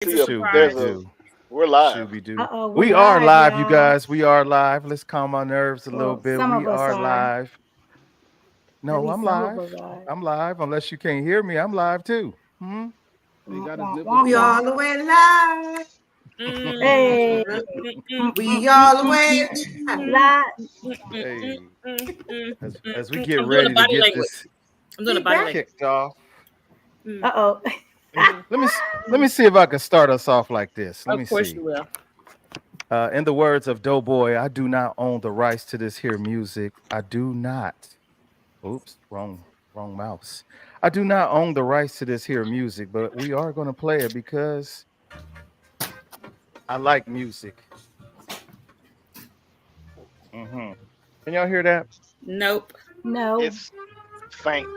We're live. We are live, live, you y'all. guys. We are live. Let's calm our nerves a little Well, bit. some We of us are are. live. At No, least I'm some of live. us are. I'm live. Unless you can't hear me, I'm live too. He Wah, got his wah, nipples wah, We hanging. all wah. the way live. Hey. We all the way live. Live. Hey, as we get I'm doing a ready to body get language. this I'm doing a He body back. language. kicked off, Uh-oh. let me see if I can start us off like this. Let me Of course see. you will. In the words of Doughboy, I do not own the rights to this here music. I do not. Oops, wrong mouse. I do not own the rights to this here music, but we are going to play it because I like music. Can y'all hear that? Nope. No. It's faint.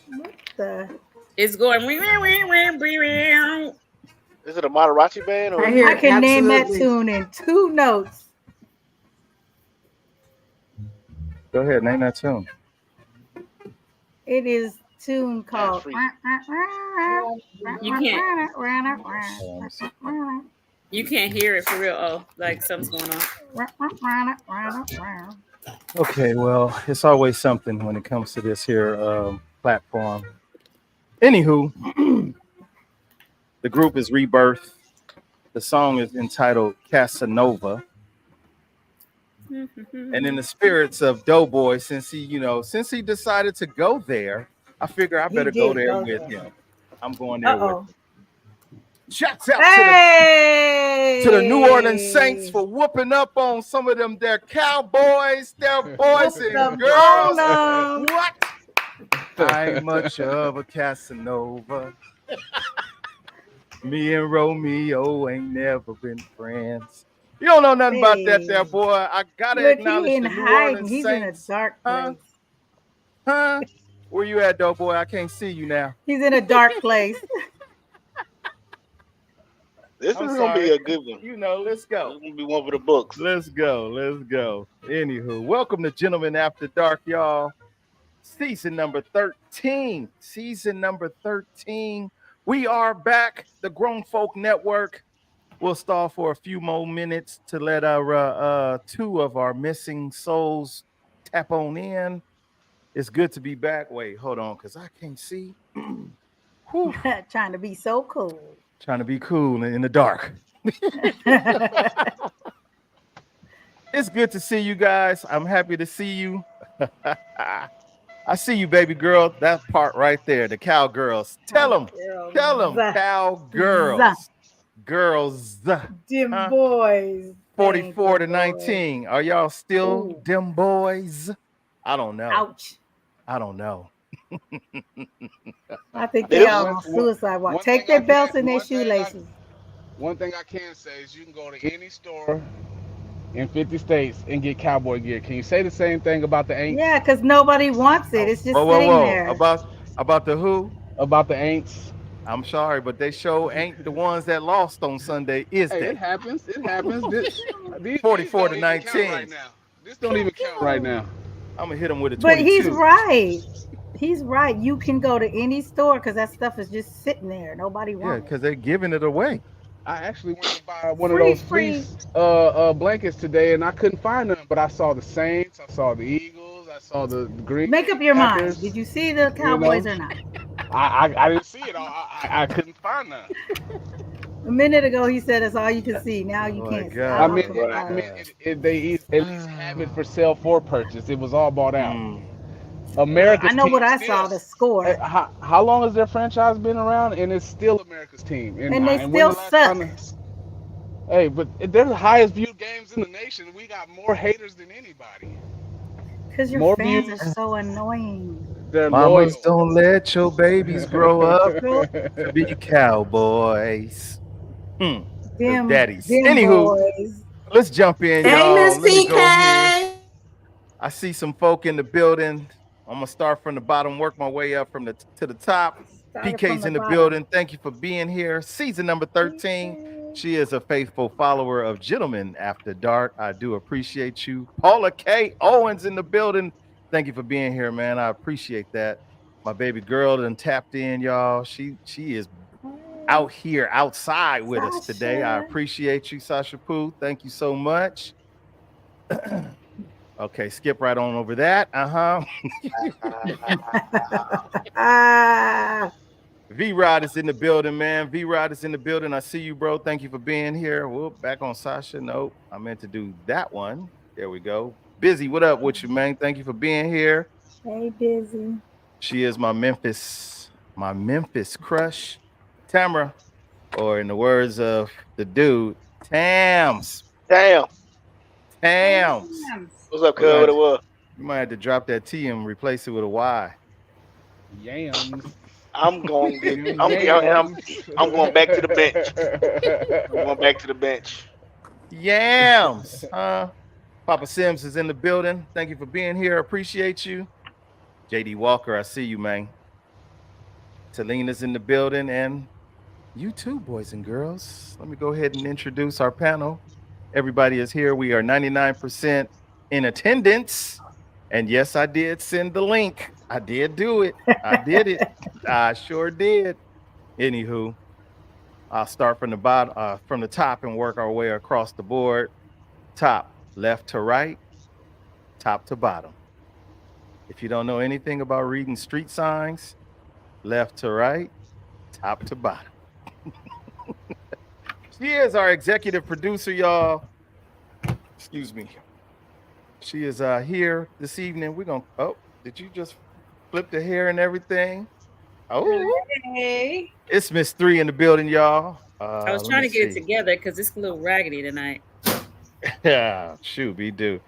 What the? It's going. Is it a mariachi band I or? hear I it. can name that Absolutely. tune in 2 notes. Go ahead, name that tune. It is tune Hands called. free. You can't. Hold on, let me see. You can't hear it for real. Oh, like something's going on. Okay, well, it's always something when it comes to this here platform. Anywho, the group is Rebirth. The song is entitled Casanova. And in the spirits of Doughboy, since he decided to go there, I figure I He better go did there go with there. him. I'm going there with Uh-oh. him. Shouts out to the New Orleans Saints Hey. for whooping up on some of them their cowboys, their boys Whooped and up on girls. them. What? I ain't much of a Casanova. Me and Romeo ain't never been friends. You don't know nothing about that Hey. there, boy. I gotta Look, he acknowledge in the New hiding. Orleans He's in a Saints. dark Huh? place. Huh? Where you at, though, boy? I can't see you now. He's in a dark place. This I'm is gonna be sorry. a good one. Let's This go. is gonna be one for the books. Let's go. Let's go. Anywho, welcome to Gentlemen After Dark, y'all. Season number 13. Season number 13. We are back, the Grown Folk Network. We'll stall for a few more minutes to let our two of our missing souls tap on in. It's good to be back. Wait, hold on, because I can't see. Whew. Trying to be so cool. Trying to be cool in the dark. It's good to see you guys. I'm happy to see you. I see you, baby girl. That part right there, the cowgirls. Tell them, Girls. cowgirls, girls. Dim Huh? boys. Thank 44 you, to boys. 19. Are y'all still Ooh. them boys? I don't know. Ouch. I don't know. I think It they is. all One, on one, suicide watch. one Take thing their I belts can't. and their shoelaces. One thing I can say is you can go to any store in 50 states and get cowboy gear. Can you say the same thing about the Yeah, aints? because nobody wants it. It's Whoa, just whoa, sitting whoa. there. About the who? About the aints? I'm sorry, but they show ain't the ones that lost on Sunday, is Hey, it they? happens. It happens. These 44 to don't even count 19. right now. This don't even count right now. I'm gonna hit them with a But he's 22. right. He's right. You can go to any store because that stuff is just sitting there. Nobody Yeah, wants it. because they're giving it away. I actually went to buy one of Free, those free. fleece blankets today, and I couldn't find them. But I saw the Saints, I saw the Eagles, I saw the Green Make Bay up your mind. Did Packers. you see the You know, Cowboys or not? I didn't see it. I couldn't find none. A minute ago, he said that's all you can see. Now you Oh my can't. I How mean, God. Oh my I Right. mean, God. at least have it for sale for purchase. It was all bought out. Mm. I America's know what team I still. saw. The score, How long has their franchise been around? And it's still America's team. and they And when still the last time? suck Hey, but they're the highest viewed games in the nation. We got more haters than anybody. because your More fans are views. so annoying. They're Mamas, loyal. don't let your babies grow up Go to be cowboys. Hmm. That's daddies. them Anywho, boys. let's jump in, Hey, y'all. Miss Let me go here. PK. I see some folk in the building. I'm gonna start from the bottom, work my way up from the to the top. Started from PK's the in the bottom. building. Thank you for being here. Season number 13. She is a faithful follower of Gentlemen After Dark. I do appreciate you. Paula K. Owens in the building. Thank you for being here, man. I appreciate that. My baby girl done tapped in, y'all. She is out here outside with us today. I Sasha. appreciate you, Sasha Pooh. Thank you so much. Okay, skip right on over that. V-Rod is in the building, man. V-Rod is in the building. I see you, bro. Thank you for being here. Whoop, back on Sasha. Nope, I meant to do that one. There we go. Busy, what up with you, man? Thank you for being here. Hey, Busy. She is my Memphis crush, Tamara, or in the words of the dude, Tams. Damn. Tams. What's up, cuz? What it was? You might have to drop that T and replace it with a Y. Yams. I'm going back to the bench. I'm going back to the bench. Yams. Papa Sims is in the building. Thank you for being here. Appreciate you. JD Walker, I see you, man. Selena's in the building, and you too, boys and girls. Let me go ahead and introduce our panel. Everybody is here. We are 99% in attendance. And yes, I did send the link. I did do it. I did it. I sure did. Anywho, I'll start from the bottom, from the top, and work our way across the board. Top, left to right, top to bottom. If you don't know anything about reading street signs, left to right, top to bottom. She is our executive producer, y'all. Excuse me. She is here this evening. We're going to, oh, did you just flip the hair and everything? Oh, Hey. It's Miss 3 in the building, y'all. I was trying to get it together because it's a little raggedy tonight. Yeah, shoot, we do.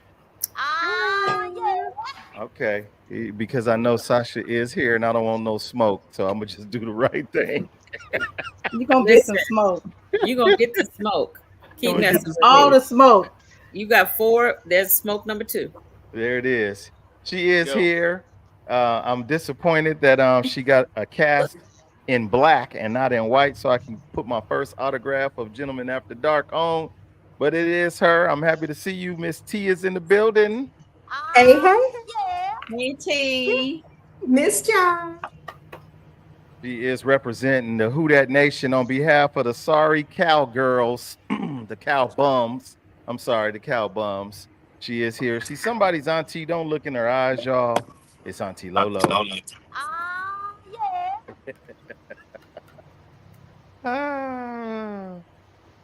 Yeah. Okay, because I know Sasha is here and I don't want no smoke, so I'm gonna just do the right thing. You're going to get some smoke. You're going to get the smoke. Keep messing with All me. the smoke. You got 4. There's smoke number 2. There it is. She is here. I'm disappointed that she got a cast in black and not in white, so I can put my first autograph of Gentleman After Dark on. But it is her. I'm happy to see you. Miss T is in the building. Hey, hey. Hey, T. Miss John. She is representing the Who Dat Nation on behalf of the sorry cowgirls, the cow bums. I'm sorry, the cow bums. She is here. She's somebody's auntie. Don't look in her eyes, y'all. It's Auntie Lolo.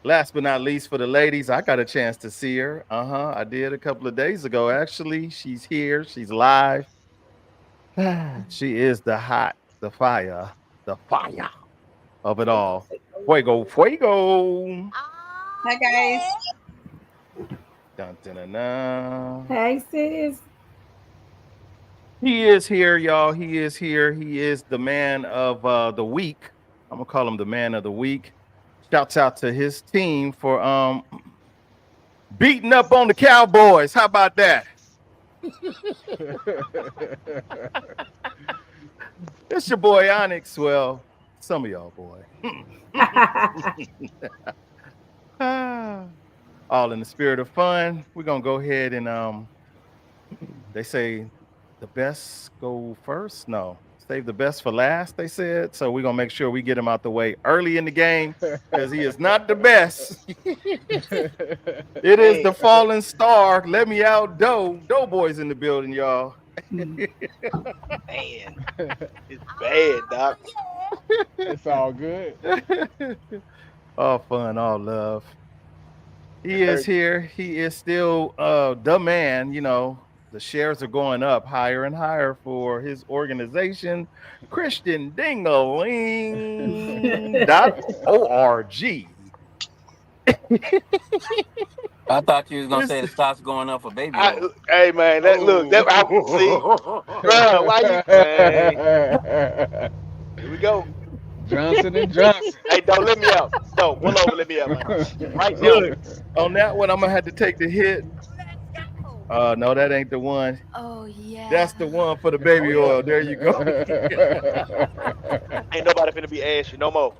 Last but not least, for the ladies, I got a chance to see her. I did a couple of days ago, actually. She's here. She's live. She is the hot, the fire of it all. Fuego. Hi, guys. Dun, dun, dun, dun. Hey, sis. He is here, y'all. He is here. He is the man of the week. I'm gonna call him the man of the week. Shouts out to his team for beating up on the Cowboys. How about that? It's your boy Onyx. Well, some of y'all boy. All in the spirit of fun. We're gonna go ahead and they say the best go first. No, save the best for last, they said. So we're gonna make sure we get him out the way early in the game because he is not the best. It is the fallen star. Let me out, Doughboy's in the building, y'all. Man, it's bad, Doc. It's all good. All fun, all love. He is here. He is still the man. You know, the shares are going up higher and higher for his organization, Christian Dingaling.org. I thought you was gonna say the stock's going up for baby. Hey man, that look, that I see, bro. Why you? Here we go. Johnson and Johnson. Hey, don't let me out. No, pull over, let me out, man. Right now. Look, on that one, I'm gonna have to take the hit. No, that ain't the one. Oh, yeah. That's the one for the baby oil. There you go. Ain't nobody finna be ashy no more.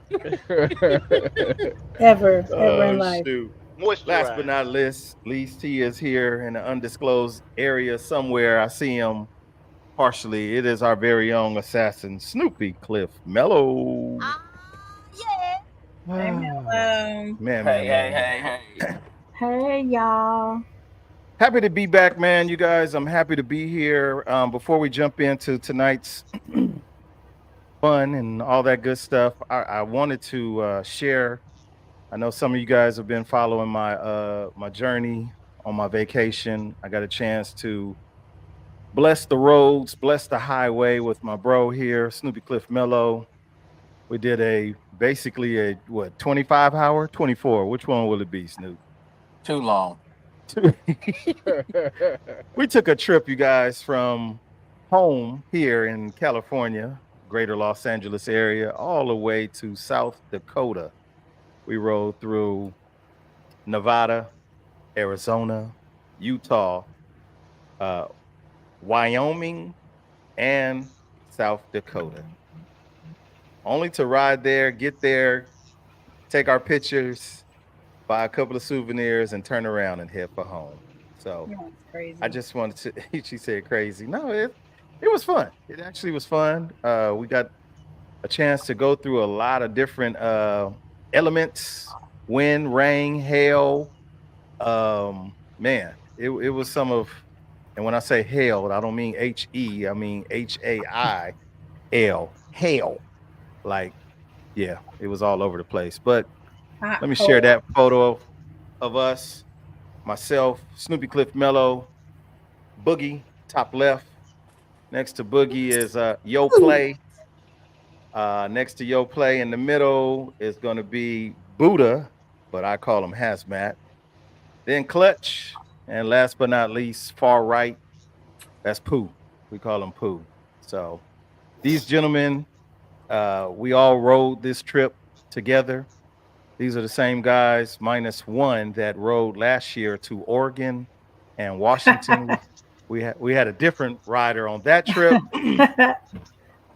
Ever in life. Shoot. Moisturize. Last but not least, he is here in an undisclosed area somewhere. I see him partially. It is our very own assassin, Snoopy Cliff Mello. Man, man, Hey, man, hey, man. hey, hey. Hey, y'all. Happy to be back, man. You guys, I'm happy to be here. Before we jump into tonight's fun and all that good stuff, I wanted to share. I know some of you guys have been following my journey on my vacation. I got a chance to bless the roads, bless the highway with my bro here, Snoopy Cliff Mello. We did basically a 25-hour, 24. Which one will it be, Snoop? Too long. We took a trip, you guys, from home here in California, greater Los Angeles area, all the way to South Dakota. We rode through Nevada, Arizona, Utah, uh, Wyoming, and South Dakota. Only to ride there, get there, take our pictures, buy a couple of souvenirs, and turn around and head for home. So Yeah, it's crazy. I just wanted to, she said crazy. No, it was fun. It actually was fun. We got a chance to go through a lot of different elements, wind, rain, hail. Man, it was some of, and when I say hail, I don't mean HE, I mean HAIL, hail. Like, yeah, it was all over the place. But let me share that photo of us, myself, Snoopy Cliff Mello, Boogie, top left. Next to Boogie is Yo Play. Next to Yo Play in the middle is going to be Buddha, but I call him Hazmat. Then Clutch. And last but not least, far right, that's Pooh. We call him Pooh. So these gentlemen, we all rode this trip together. These are the same guys, minus one that rode last year to Oregon and Washington. We had a different rider on that trip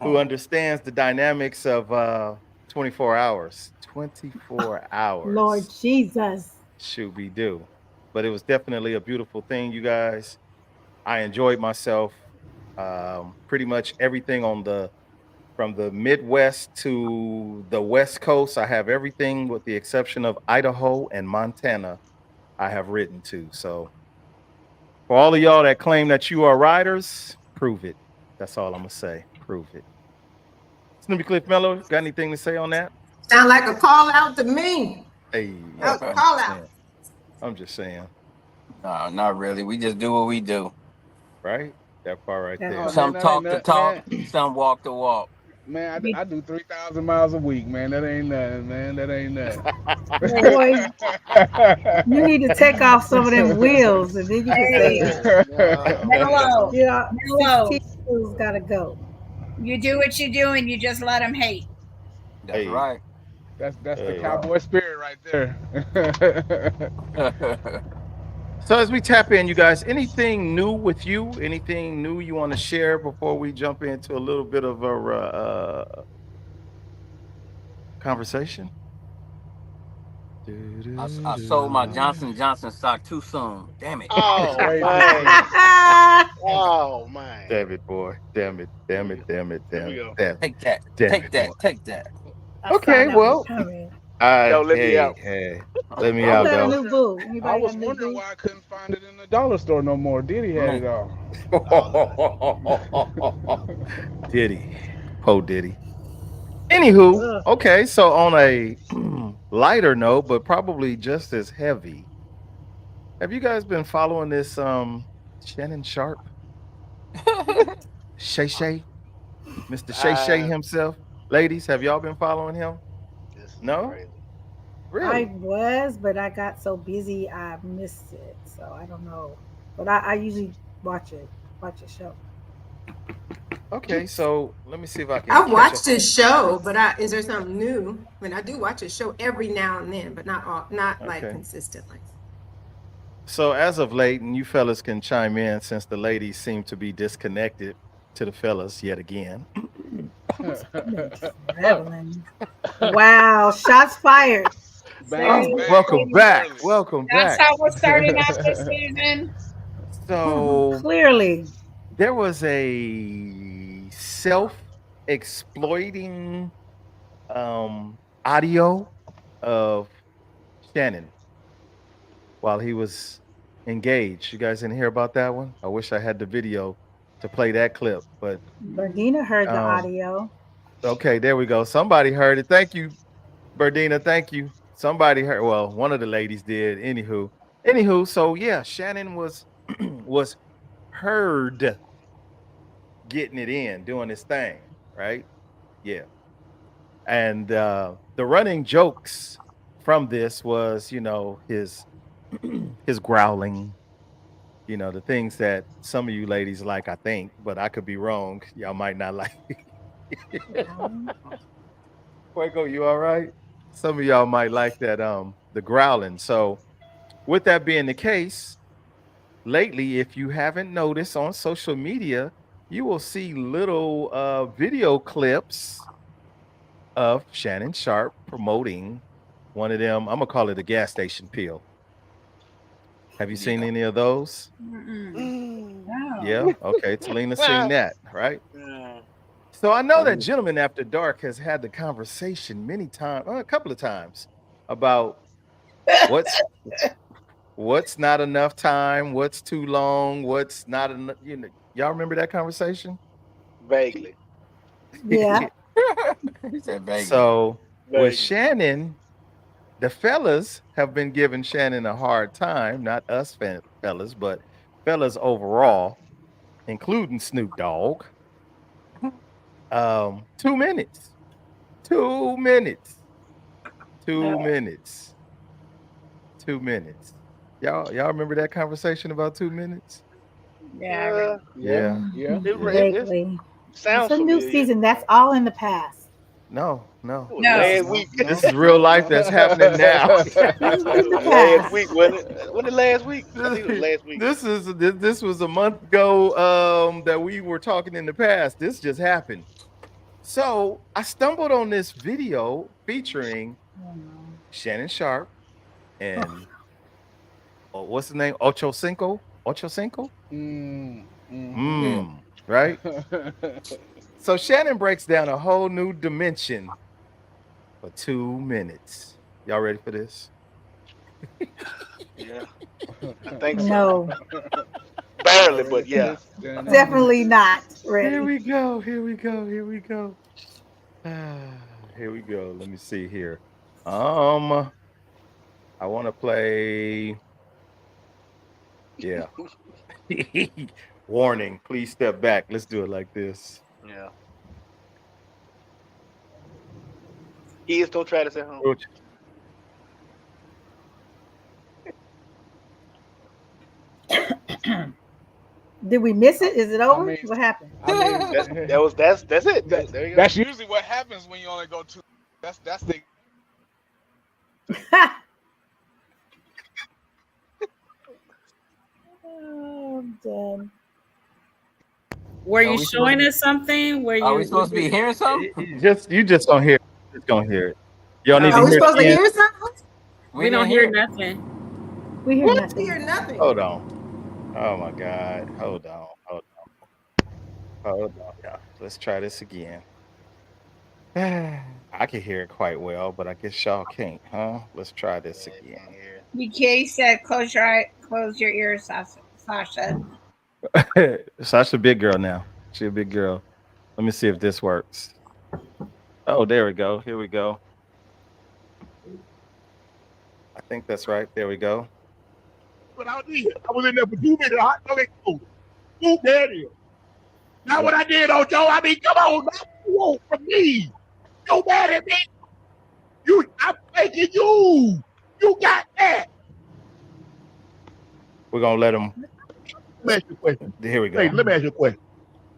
who understands the dynamics of 24 hours. 24 Lord hours. Jesus. Should we do? But it was definitely a beautiful thing, you guys. I enjoyed myself. Pretty much everything from the Midwest to the West Coast. I have everything with the exception of Idaho and Montana. I have written to. So for all of y'all that claim that you are riders, prove it. That's all I'm gonna say. Prove it. Snoopy Cliff Mello, got anything to say on that? Sound like a call out to me. Hey, That was a I'm call just out. saying. I'm just saying, No, not really. We just do what we do. right? That part right That there. Oh part. man, Some that ain't talk the nothing, talk, man. some walk the walk. Man, I do 3,000 miles a week, man. That ain't nothing, man. That ain't Boy, you nothing. need to take off some of them wheels and then you can say Hey, it. Oh Mellow, man. You know, Mellow. 16 wheels gotta go. You do what you do and you just let them hate. That's Hey, right. That's the hey. cowboy spirit right there. So as we tap in, you guys, anything new with you? Anything new you want to share before we jump into a little bit of a conversation? I sold my Johnson stock too soon. Damn it. It's Oh way too man. soon. Oh man. Damn it, boy. Damn it. Damn Here we it. go. Damn it. Here Damn we it. go. Damn it. Take that. Damn Take it, boy. that. Take that. I saw Okay, that one well, coming. Yo, let me hey, out. hey, let me I Who out was got a though. new wondering. boo? I Anybody got was a new wondering boo? why I couldn't find it in the dollar store no more. Diddy had Me. it all. All of it. Diddy, Poe Diddy. Anywho, Ugh. okay, so on a lighter note, but probably just as heavy, have you guys been following this Shannon Sharp, Shay Shay, Mr. Shay Shay I himself? Ladies, have y'all been following him? This is No? crazy. I Really? was, but I got so busy I missed it. So I don't know. But I usually watch it, watch a show. Okay, so let me see if I can I catch up. watched his show, but is there something new? I mean, I do watch his show every now and then, but not like Okay. consistently. So as of late, and you fellas can chime in since the ladies seem to be disconnected to the fellas yet again. I've been traveling. Wow, shots fired. Bang Oh, See, bang. welcome back. Early. Welcome that's back. how we're starting off this season. So Clearly. there was a self-exploiting audio of Shannon while he was engaged. You guys didn't hear about that one? I wish I had the video to play that clip, but Berdina heard the um, audio. okay, there we go. Somebody heard it. Thank you, Berdina. Thank you. Somebody heard. Well, one of the ladies did. Anywho. So yeah, Shannon was was heard getting it in, doing his thing, right? Yeah. And the running jokes from this was, his his growling, the things that some of you ladies like, I think, but I could be wrong. Y'all might not like. Fuego, you all right? Some of y'all might like that, the growling. So with that being the case, lately, if you haven't noticed on social media, you will see little video clips of Shannon Sharp promoting one of them. I'm gonna call it a gas station pill. Have you seen any of those? Yeah. Okay. Talina seen that, right? So I know that Gentleman After Dark has had the conversation many times, a couple of times, about what's what's not enough time, what's too long, what's not enough. Y'all remember that conversation? Vaguely. Yeah. He said vaguely. So with Vaguely. Shannon, the fellas have been giving Shannon a hard time, not us fellas, but fellas overall, including Snoop Dogg. 2 minutes. 2 minutes. 2 minutes. 2 minutes. Y'all remember that conversation about 2 minutes? Yeah. Yeah. Vaguely. It's Sounds a new familiar. season. That's all in the past. No. It was No. last week. This is real life that's happening now. This is in the Last past. week, wasn't it? When the last week? I think it was last week. This was a month ago that we were talking in the past. This just happened. So I stumbled on this video featuring Shannon Sharp and what's the name? Ocho Cinco? Right? So Shannon breaks down a whole new dimension for 2 minutes. Y'all ready for this? Yeah, I think so. No, Barely, but yeah. definitely not ready. Here we go. Here we go. Let me see here. I want to play. Yeah. Warning, please step back. Let's do it like this. Yeah. Kids don't try this at home. Did we miss it? Is it over? What happened? That's it. There you go. That's usually what happens when you only go two. That's the. I'm done. Were you showing us something? Are we supposed to be hearing something? You just don't hear it. Just don't hear it. Y'all need Are to we hear supposed to it. hear something? We don't hear nothing. We hear We nothing. hear nothing. Hold on. Oh my God. Hold on. Yeah. Let's try this again. I can hear it quite well, but I guess y'all can't, huh? Let's try this again. BK said, close your ears, Sasha. Sasha's a big girl now. She's a big girl. Let me see if this works. Oh, there we go. Here we go. I think that's right. There we go. But I was in there for 2 minutes. Hot dog exploded. Scoop that is. Now what I did, Ocho, I mean, come on, now you want from me. You mad at me? I'm thanking you. You got that. We're gonna let him. Let me ask you a question. Here we go. Hey, let me ask you a question.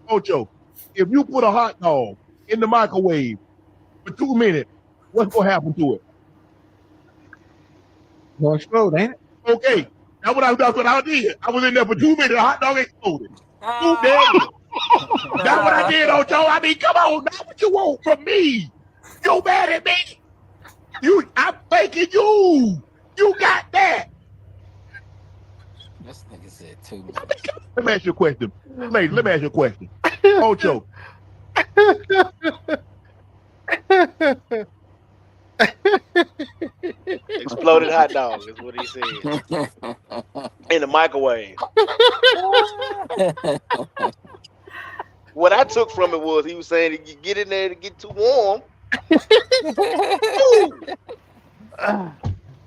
Ocho, if you put a hot dog in the microwave for 2 minutes, what's gonna happen to it? Gonna explode, ain't it? Okay. That's what I did. I was in there for 2 minutes. The hot dog exploded. Scoop that is. That's what I did, Ocho. I mean, come on, now what you want from me? You mad at me? I'm thanking you. You got that. This nigga said 2 minutes. Let me ask you a question. Lady, let me ask you a question. Ocho. loaded hot dog is what he said. In the microwave. What I took from it was he was saying if you get in there to get too warm.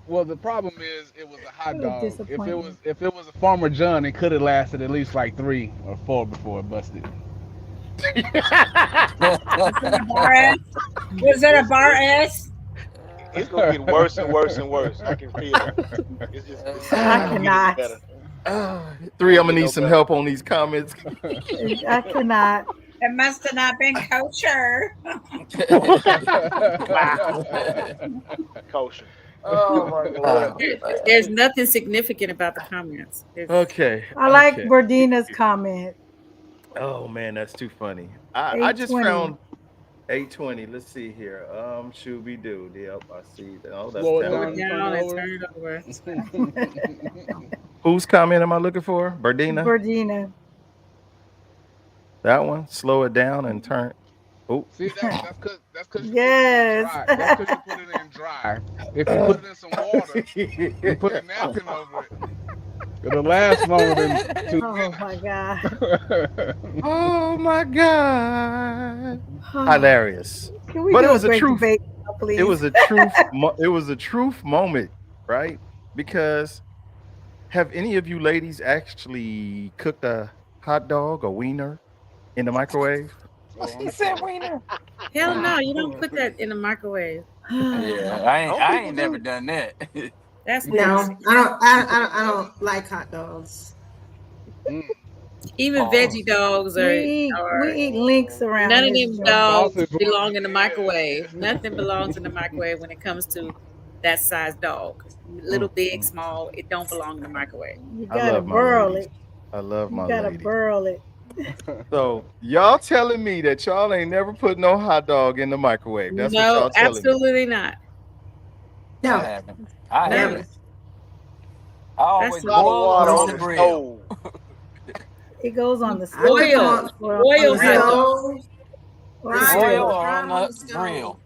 Well, the problem is it was a hot What a dog. disappointment. If it was a Farmer John, it could have lasted at least like 3 or 4 before it busted. Bar S? Was it a bar S? It's gonna get worse and worse and worse. I can feel it. It's I not getting cannot. better. Three, I'm gonna need some help on these comments. I cannot. It must have not been kosher. Kosher. Oh my God. There's nothing significant about the comments. Okay. I like okay. Berdina's comment. Oh man, that's too funny. I just 820. found 820. Let's see here. Shooby doo. Yep, I see. Oh, that's Slow it terrible. down. Down and turn it over. Whose comment am I looking for? Berdina? Berdina. That one? Slow it down and turn. Oh. See, that's because you Yes. put it in dry. That's because you put it in dry. If you put it in some water, you put a napkin over it. It'll last longer than 2 Oh minutes. my God. Oh my God. Hilarious. Can we But do it was a great truth. debate now, please? It was a truth. It was a truth moment, right? Because have any of you ladies actually cooked a hot dog or wiener in the microwave? He said wiener. Hell no, you don't put that in the microwave. Yeah, I ain't never done that. That's No, nasty. I don't like hot dogs. Even veggie dogs we eat links around. none of this them joint. dogs Sausage belong was- in the microwave. Nothing belongs in the microwave when it comes to that size dog. Little, big, small, it don't belong in the microwave. You I gotta love my burl ladies. it. I love You my gotta ladies. burl it. So y'all telling me that y'all ain't never put no hot dog in the microwave? That's what No, y'all telling me. absolutely not. I No, haven't. I Never. haven't. I always That's Hot boil water on on the the grill. stove. It goes on the I stove. put them on Oil the hot dog. stove. Right. Boil Fry on 'em the stove. grill.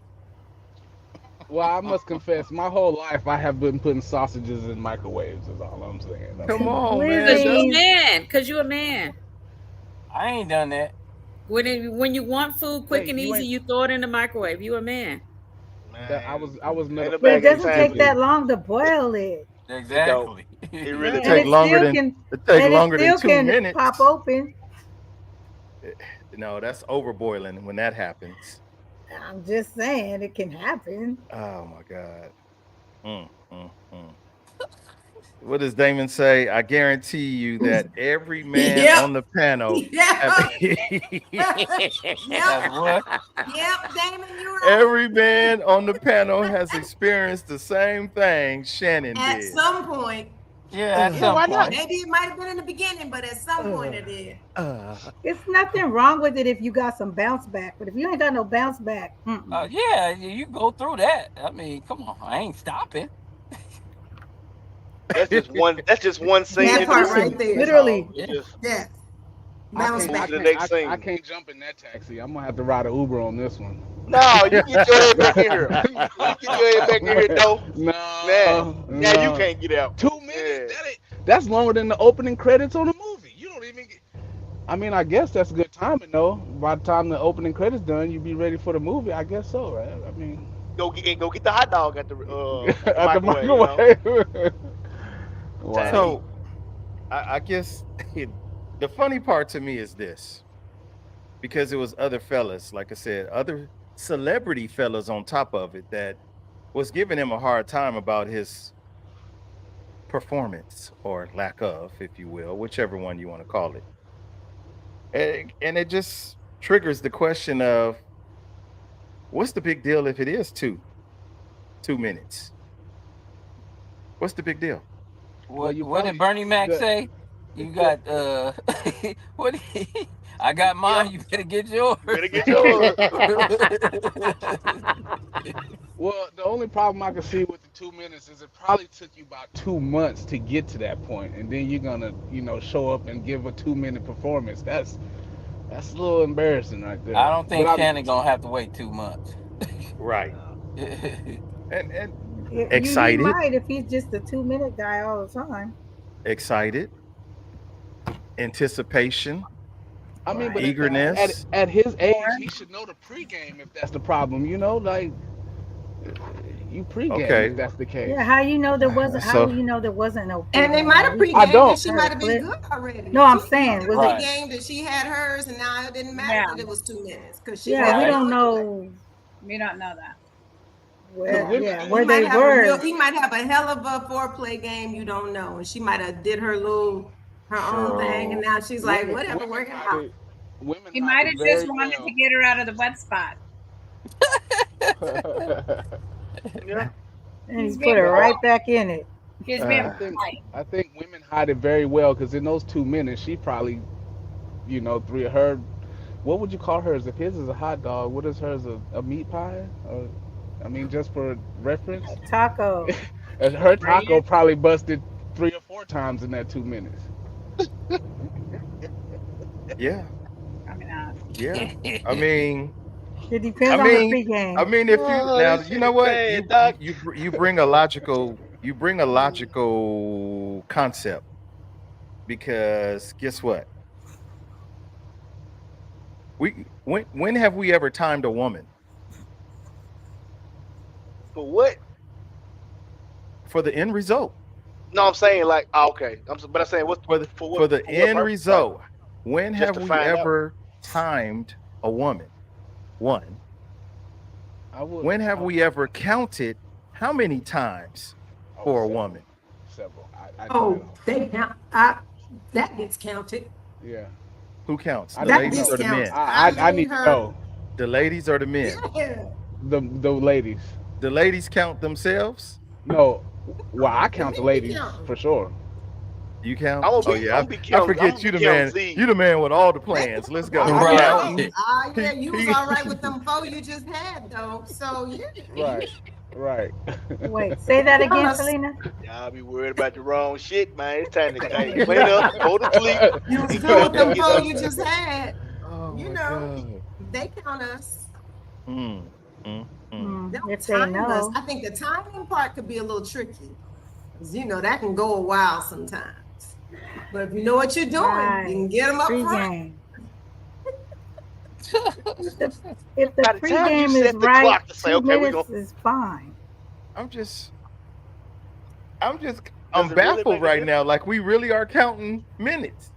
Well, I must confess, my whole life I have been putting sausages in microwaves. Is all I'm saying. Come on, man. Because you're a Really? man. Because you're a man. I ain't done that. When you want food quick Wait, and you easy, ain't- you throw it in the microwave. You a man. I was In meta- the But it back of the doesn't time, take that long to boil it. Exactly. It really It And take it longer still than can, it take and longer it than still 2 can minutes. pop open. No, that's overboiling when that happens. I'm just saying it can happen. Oh my God. What does Damon say? I guarantee you that every man Yep. on the panel Yeah. That's what? Yep, Damon, you're right. every man on the panel has experienced the same thing Shannon At did. some point. Yeah, at some point. Maybe it might have been in the beginning, but at some point it did. It's nothing wrong with it if you got some bounce back, but if you ain't got no bounce back, Yeah, you go through that. I mean, come on, I ain't stopping. That's just one. That's just one scene. That in part the right movie. there. literally. It's just- Yeah. I Bounce can't, back. to the next scene. I can't jump in that taxi. I'm gonna have to ride an Uber on this one. No, you get your head back in here. You get your head back in here, though. No, Now you can't get out. 2 minutes. That's longer than the opening credits on a movie. You don't even get. I mean, I guess that's good timing though. By the time the opening credits done, you be ready for the movie. I guess so, right? I mean, Go get the hot dog at the at the microwave. You know? microwave. Wow. So I guess the funny part to me is this, because it was other fellas, like I said, other celebrity fellas on top of it that was giving him a hard time about his performance or lack of, if you will, whichever one you want to call it. And it just triggers the question of what's the big deal if it is 2 minutes? What's the big deal? What did Bernie Mac say? You got what? I got mine. You better get yours. Better get yours. Well, the only problem I can see with the 2 minutes is it probably took you about 2 months to get to that point, and then you're gonna, show up and give a 2-minute performance. That's a little embarrassing right there. I don't think Shannon gonna have to wait 2 months. Right. And Excited. He might if he's just a 2-minute guy all the time. Excited. Anticipation. I mean, but eagerness. at his age, he should know the pregame if that's the problem. You know, like you pregame if that's the case. Yeah, how you know there wasn't? How you know there wasn't no? And they might have pregame. I don't. And she might have been good already. No, I'm saying was the game that she had hers, and now it didn't matter that it was 2 minutes because she. Yeah, we don't know. We don't know that. Where they were. He might have a hell of a foreplay game you don't know, and she might have did her own thing, and now she's like, whatever, working out. He might have just wanted to get her out of the wet spot. Yeah. And he put her right back in it. I think women hide it very well because in those 2 minutes, she probably, three of her. What would you call hers? If his is a hot dog, what is hers? A meat pie? Just for reference. A taco. Her taco probably busted 3 or 4 times in that 2 minutes. Yeah. Yeah. It depends on the pregame. If you know what, you bring a logical concept, because guess what? When have we ever timed a woman? For what? For the end result. No, I'm saying okay. But I'm saying what for the end result. When have we ever timed a woman? One. When have we ever counted how many times for a woman? Several. They count. That gets counted. Yeah. Who counts? The that ladies or the men? I need to know. The ladies or the men? Yeah. The ladies. The ladies count themselves? No. Well, I count the ladies for sure. You count? I forget you the man. You the man with all the plans. Let's go. Yeah, you was all right with them 4 you just had though. So yeah. Right. Wait, say that again, Selena. Y'all be worried about the wrong shit, man. It's time to clean up, go to sleep. You was good with them 4 you just had. Oh, they count us. If they know. I think the timing part could be a little tricky. That can go a while sometimes. But if you know what you're doing, you can get them up front. If the pregame is right, 2 minutes is fine. I'm baffled right now. Like, we really are counting minutes.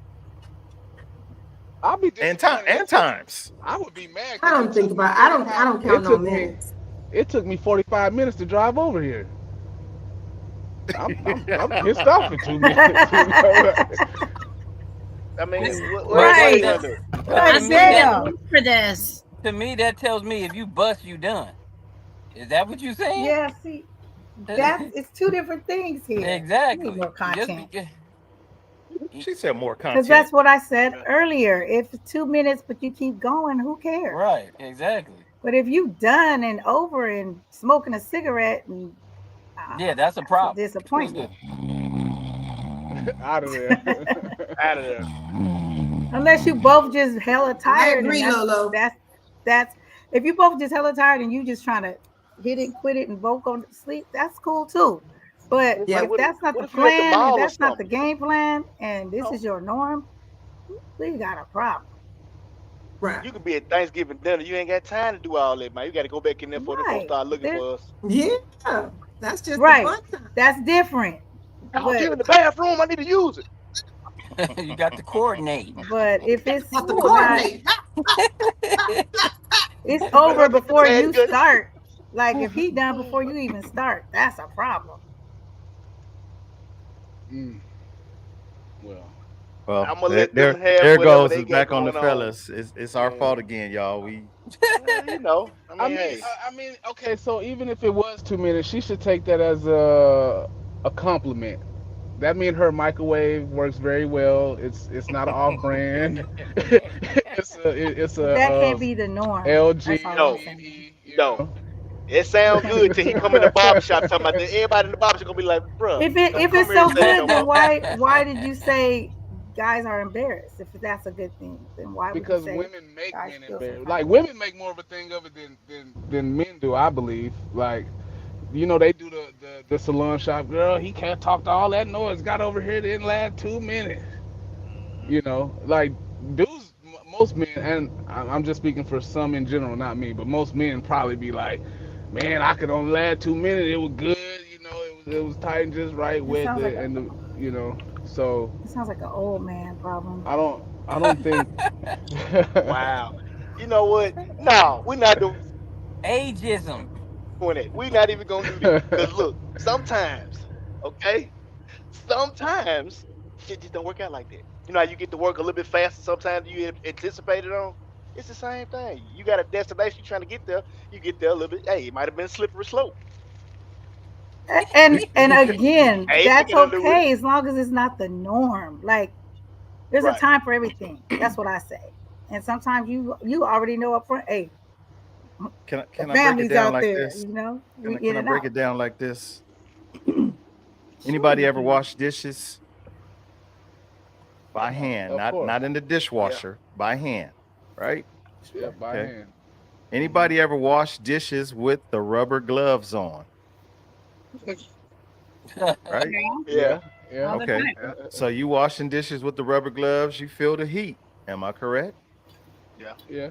I'll be and times. I would be mad. I don't count no minutes. It took me 45 minutes to drive over here. I'm pissed off for 2 minutes. For this. To me, that tells me if you bust, you done. Is that what you're saying? Yeah, see, it's 2 different things here. Exactly. More content. She said more content. Because that's what I said earlier. If it's 2 minutes, but you keep going, who cares? Right, exactly. But if you done and over and smoking a cigarette and that's a problem. Disappointment. Out of there. Out of there. Unless you both just hella tired. I agree, Lolo. That's if you both just hella tired and you just trying to hit it, quit it, and both go to sleep, that's cool too. But if that's not the plan, and that's not the game plan, and this is your norm, we got a problem. Right. You could be at Thanksgiving dinner. You ain't got time to do all that, man. You got to go back in there before the folks start looking for us. Yeah. That's just right. The fun time. That's different. I'm in the bathroom. I need to use it. You got to coordinate. But if it's not the coordinate, it's over before you start. Like if he done before you even start, that's a problem. Well, I'm gonna let them have there goes they back on the going fellas. It's our fault again, y'all. We okay, so even if it was 2 minutes, she should take that as a compliment. That means her microwave works very well. It's not an off brand. it's a that can't be the norm. LG. No. It sounds good till he come in the barbershop talking about that. Everybody in the barbershop gonna be like, bro. If it's so good, then why did you say guys are embarrassed? If that's a good thing, then why? Because women make men embarrassed. Like women make more of a thing of it than men do, I believe. Like you know, they do the salon shop. Girl, he can't talk to all that noise. Got over here, didn't last 2 minutes. You know, like dudes, most men, and I'm just speaking for some in general, not me, but most men probably be like, man, I could only last 2 minutes. It was good, you know, it was tight and just right, It wet, sounds like and you know, so it sounds like an old man problem. I don't think. Wow. You know what? No, we're not doing it. We're not Ageism. even gonna do this. Cause look, sometimes, okay, sometimes shit just don't work out like that. You know how you get to work a little bit faster sometimes than you anticipated on? It's the same thing. You got a destination, you're trying to get there, you get there a little bit. Hey, it might have been a slippery slope. And again, Ain't that's nothing to do with it. okay as long as it's not the norm. Like there's a Right. time for everything. That's what I say. And sometimes you already know up front, hey, the Can I break it family's down out like there, this? we Can in I and break out. it down like this? Sure Anybody you ever can. wash dishes by hand, Of course. not in the Yeah. dishwasher, by hand, right? Yeah, Sure. by Okay. hand. Anybody ever wash dishes with the rubber gloves on, right? Okay. Yeah. Yeah, yeah, All the Okay. time. So you washing dishes with the rubber gloves, you feel the heat. Am I correct? Yeah. yeah.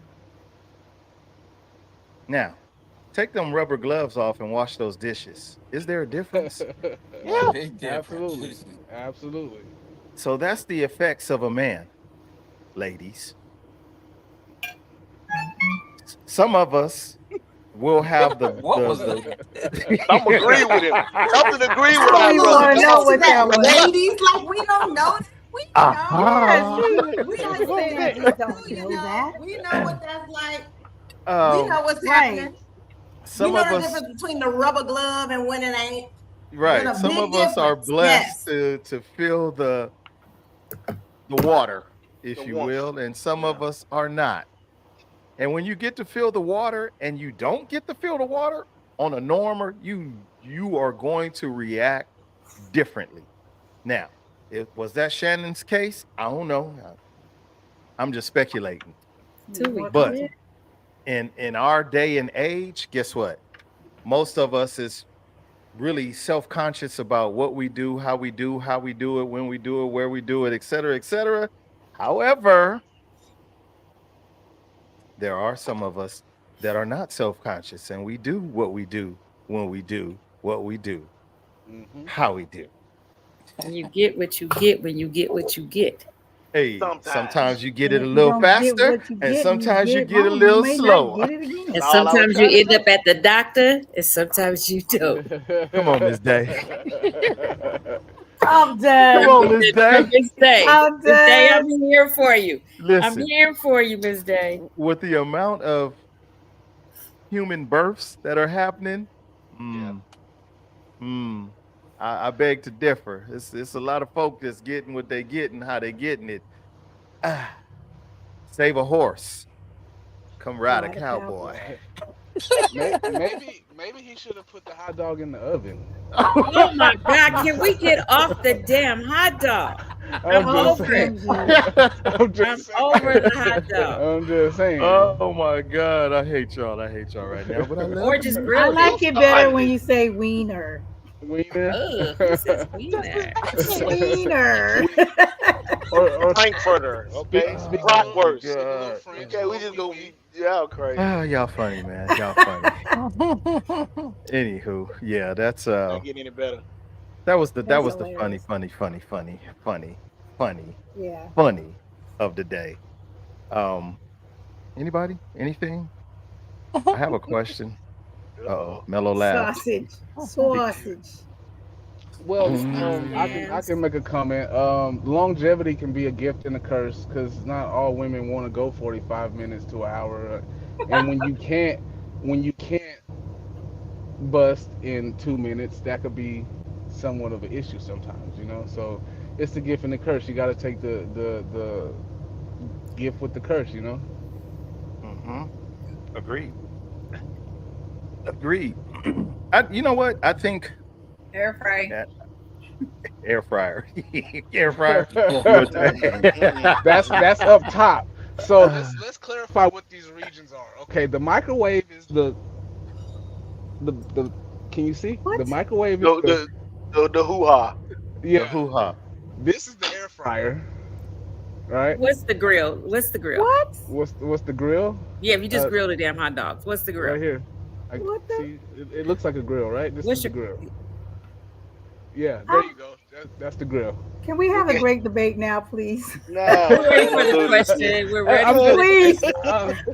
Now, take them rubber gloves off and wash those dishes. Is there a difference? A Yeah. big Absolutely, difference. absolutely. So that's the effects of a man, ladies. Some of us will have What was that? I'm agree with him. Come to agree with I don't our even brother. want wanna to Come know get on. to what that, that was. ladies. Like we don't know that. We know. Yes, Aha. we We understand do. you don't You know know. that. We know what that's like. We um, know what's Right. happening. We some know of the us, difference between the rubber glove and when it ain't. There's right? a Some big of us are difference. blessed Yes. to feel the water, The if you warmth. will, and some Yeah. of us are not. And when you get to feel the water and you don't get to feel the water on a normer, you are going to react differently. Now, was that Shannon's case? I don't know. I'm just speculating. Need 2 more weeks. But Yeah. content. in our day and age, guess what? Most of us is really self-conscious about what we do, how we do it, when we do it, where we do it, et cetera, et cetera. However, there are some of us that are not self-conscious and we do what we do when we do what we do, Hmm. how we do. You get what you get when you get what you get. Hey, Sometimes. sometimes you get And it a if you little don't get faster what you and get and you sometimes get you it get a wrong, you little may not slower. get it And again. That's all I was sometimes you trying to end up say. at the doctor, and sometimes you don't. Come on, Miss Day. I'm Come done. on, Miss Day. Miss Day. I'm Miss Day, I'm done. here for you. I'm Listen, here for you, Miss Day. with the amount of human births that are happening, Yeah. mm, mm, I beg to differ. It's a lot of folk that's getting what they getting, how they getting it. Ah, save a horse, come ride a Ride a cowboy. cowboy. Maybe he should have put the hot dog in the oven. Oh my God, can we get off the damn hot dog? I'm I'm just over it. saying. OMG. I'm I'm just saying. over the hot dog. I'm just saying. Oh my God, I hate y'all. I hate y'all right now, but I Or love just you. I grilled You it. like it better when started you say wiener. Wiener. Ugh, who says wiener? Wiener. we or Frankfurter, okay? speak a Oh little my Bratwurst. speak a little God. French, a Okay, we little just wee go wee. y'all crazy. Ah, y'all funny, man. Y'all funny. Anywho, yeah, that's Not getting any better. that That's was the hilarious. Yeah. funny of the day. Um, anybody? Anything? I have a question. Uh-oh, Uh-oh. mellow laughs. Sausage. Sausage. Well, I Yes. can make a comment. Longevity can be a gift and a curse because not all women want to go 45 minutes to an hour, and when you can't bust in 2 minutes, that could be somewhat of an issue sometimes. You know, so it's the gift and the curse. You got to take the gift with the curse. You know. Mm-hmm. Agreed. Agreed. You know what? I think Air fry. that air fryer, air fryer. You'll That's up top. So let's clarify what these regions are. Okay, the microwave is the Can you see What? the microwave? Is The hoo ha. The yeah. hoo-ha. This is the air fryer, right? What's the grill? What's the grill? What? What's the grill? Yeah, if you just Uh, grill the damn hot dogs. What's the grill? right here. I What the? see. It looks like a grill, right? This is What's the your grill. Yeah, there I, you go. That's the grill. can we have a great debate now, please? Nah, We're we ready ain't for gonna the do this shit. question. We're Hey, ready I'm for just, the Please,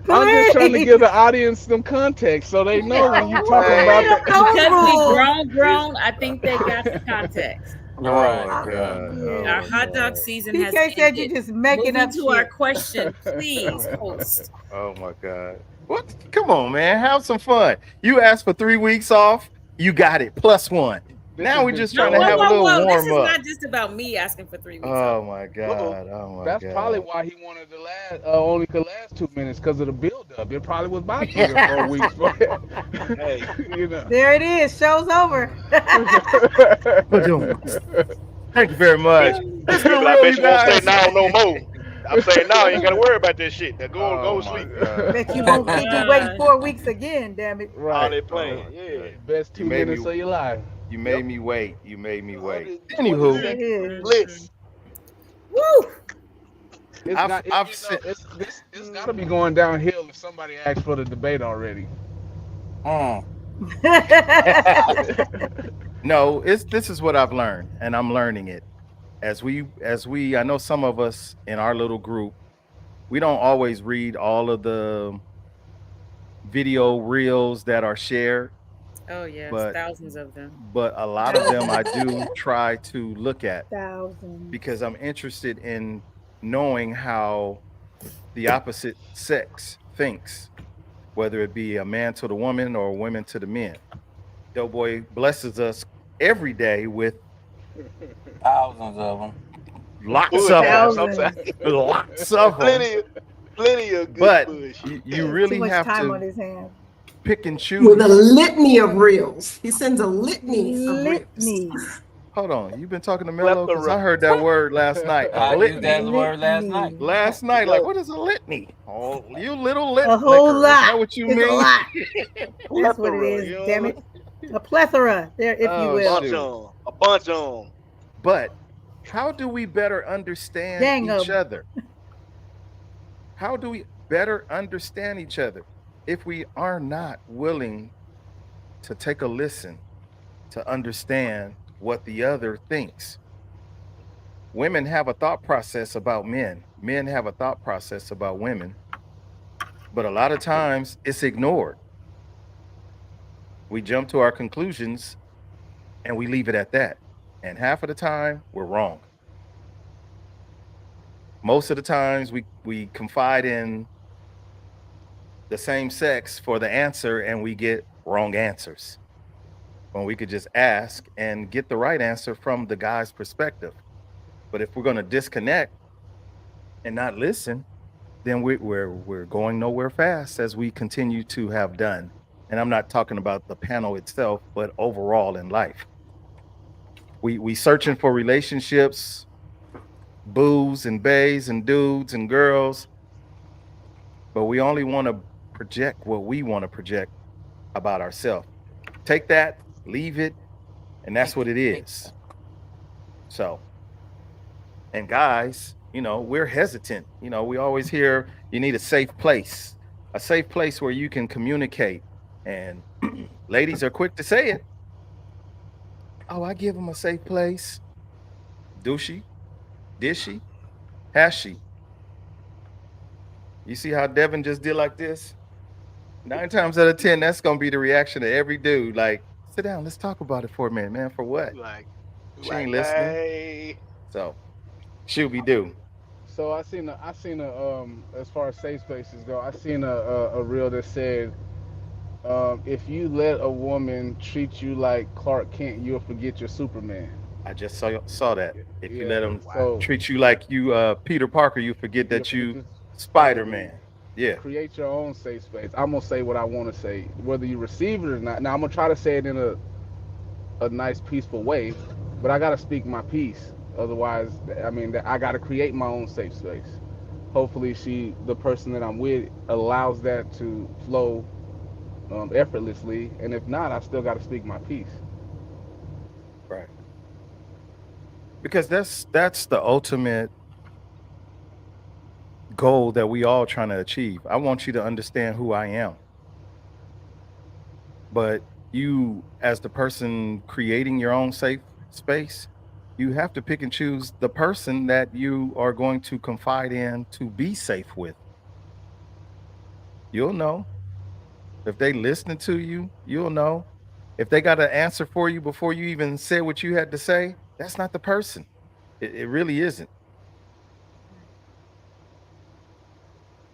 I'm just trying to give please. the audience some context so they know when you talking What about kind of that. those because we rules? grown. I think they got the context. Oh Right, my right. God. Oh Our Yeah. my hot dog God. season has PK said you ended. just making Moving up to our shit. question, please, host. Oh my God. What? Come on, man. Have some fun. You asked for 3 weeks off. You got it. Plus one. This Now has we're been just No, trying to whoa, so. have a whoa, little whoa. This warm is up. not just about me asking for 3 weeks off. Oh my Uh-uh. God. Oh my That's probably God. why he wanted to last only could last 2 minutes because of the build up. It probably was about 3 or 4 weeks. Hey, You know. There it is. Show's over. Thank you very much. bitch. Let's He get be like, real, bitch, you you won't stay guys. now no more. I'm saying now, you ain't gotta worry about that shit. Now Oh go to my sleep. God. Bet you Oh won't my keep me God. waiting Uh, 4 weeks again. Damn it. All Right. that Oh playing. my Yeah. God. Best You two made minutes me of your life. you Yep. made me wait. You made me wait. 20 There Anywho, it seconds of is. mm-mm. bliss. Woo! It's I've got it, I've you know sent it's got to be going downhill if somebody asked for the debate already. Mm. no, it's this is what I've learned, and I'm learning it. As we I know some of us in our little group, we don't always read all of the video reels that are shared, Oh, yes, but thousands of them. a lot of them I do try to look at Thousands. because I'm interested in knowing how the opposite sex thinks, whether it be a man to the woman or a woman to the men. Doughboy blesses us every day with Thousands of them. lots of them, Bullshit sometimes. Thousands. lots of them. Plenty of good But bullshit. you Too really much have time on to his hands. pick and With a choose. litany of reels. He sends a litany of reels. Litany. Hold on, you've been talking to Mello because I Plethora. heard that word last night. A I used that litany. word last night. Litany. Last night, like Yep. what is a litany? Oh, you little lit A whole liquor. Is lot. that what you It's a mean? lot. That's what it Plethora. is. You Damn know, it. A plethora. There, if you Oh will. bunch shoot! on. A bunch on. But how do we better understand Gang of each 'em. other? How do we better understand each other if we are not willing to take a listen to understand what the other thinks? Women have a thought process about men. Men have a thought process about women, but a lot of times it's ignored. We jump to our conclusions and we leave it at that. And half of the time, we're wrong. Most of the times, we confide in the same sex for the answer and we get wrong answers when we could just ask and get the right answer from the guy's perspective. But if we're going to disconnect and not listen, then we're going nowhere fast as we continue to have done. And I'm not talking about the panel itself, but overall in life. We searching for relationships, boos and bays and dudes and girls, but we only want to project what we want to project about ourselves. Take that, leave it, and that's what it is. So, and guys, we're hesitant. We always hear you need a safe place where you can communicate. And ladies are quick to say it. Oh, I give them a safe place. Do she? Did she? Has she? You see how Devin just did like this? 9 times out of 10, that's gonna be the reaction of every dude. Like, sit down, let's talk about it for a minute, man. For what? Like, She ain't like, listening. hey. So, she'll be due. So I seen a as far as safe spaces go, I seen a reel that said if you let a woman treat you like Clark Kent, you'll forget your Superman. I just saw that. If you let Yeah. them So treat you like you Peter Parker, you forget you'll that forget you your Spider Spider-Man. Man. Yeah. Create your own safe space. I'm gonna say what I want to say, whether you receive it or not. Now I'm gonna try to say it in a nice, peaceful way, but I gotta speak my piece. Otherwise, I mean, I gotta create my own safe space. Hopefully, the person that I'm with, allows that to flow effortlessly, and if not, I still got to speak my piece. Right. Because that's the ultimate goal that we all trying to achieve. I want you to understand who I am. But you, as the person creating your own safe space, you have to pick and choose the person that you are going to confide in to be safe with. You'll know if they listening to you. You'll know if they got an answer for you before you even said what you had to say. That's not the person. It really isn't.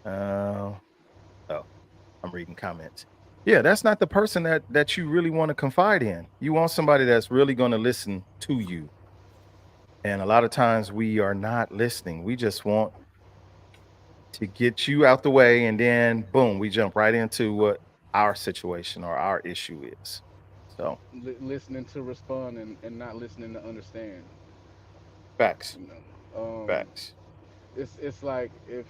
Oh, I'm reading comments. Yeah, that's not the person that you really want to confide in. You want somebody that's really going to listen to you. And a lot of times we are not listening. We just want to get you out the way, and then boom, we jump right into what our situation or our issue is. So Listening to respond and not listening to understand. facts. You know, Facts. it's like if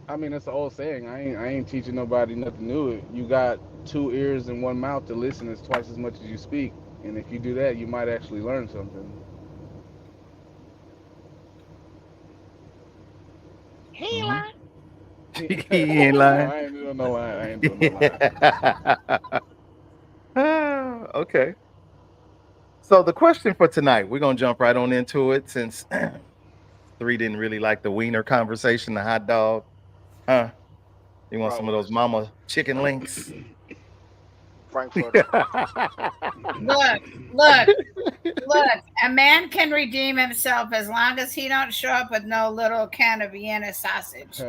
I mean it's an old saying. I ain't teaching nobody nothing new. You got two ears and one mouth to listen is twice as much as you speak, and if you do that, you might actually learn something. He ain't lying. He ain't lying. I ain't doing no lie. I ain't doing no lie. Okay. So the question for tonight, we're gonna jump right on into it since 3 didn't really like the wiener conversation, the hot dog. Huh? You want some of those mama chicken links? Frankfurter. Look. A man can redeem himself as long as he don't show up with no little can of Vienna sausage.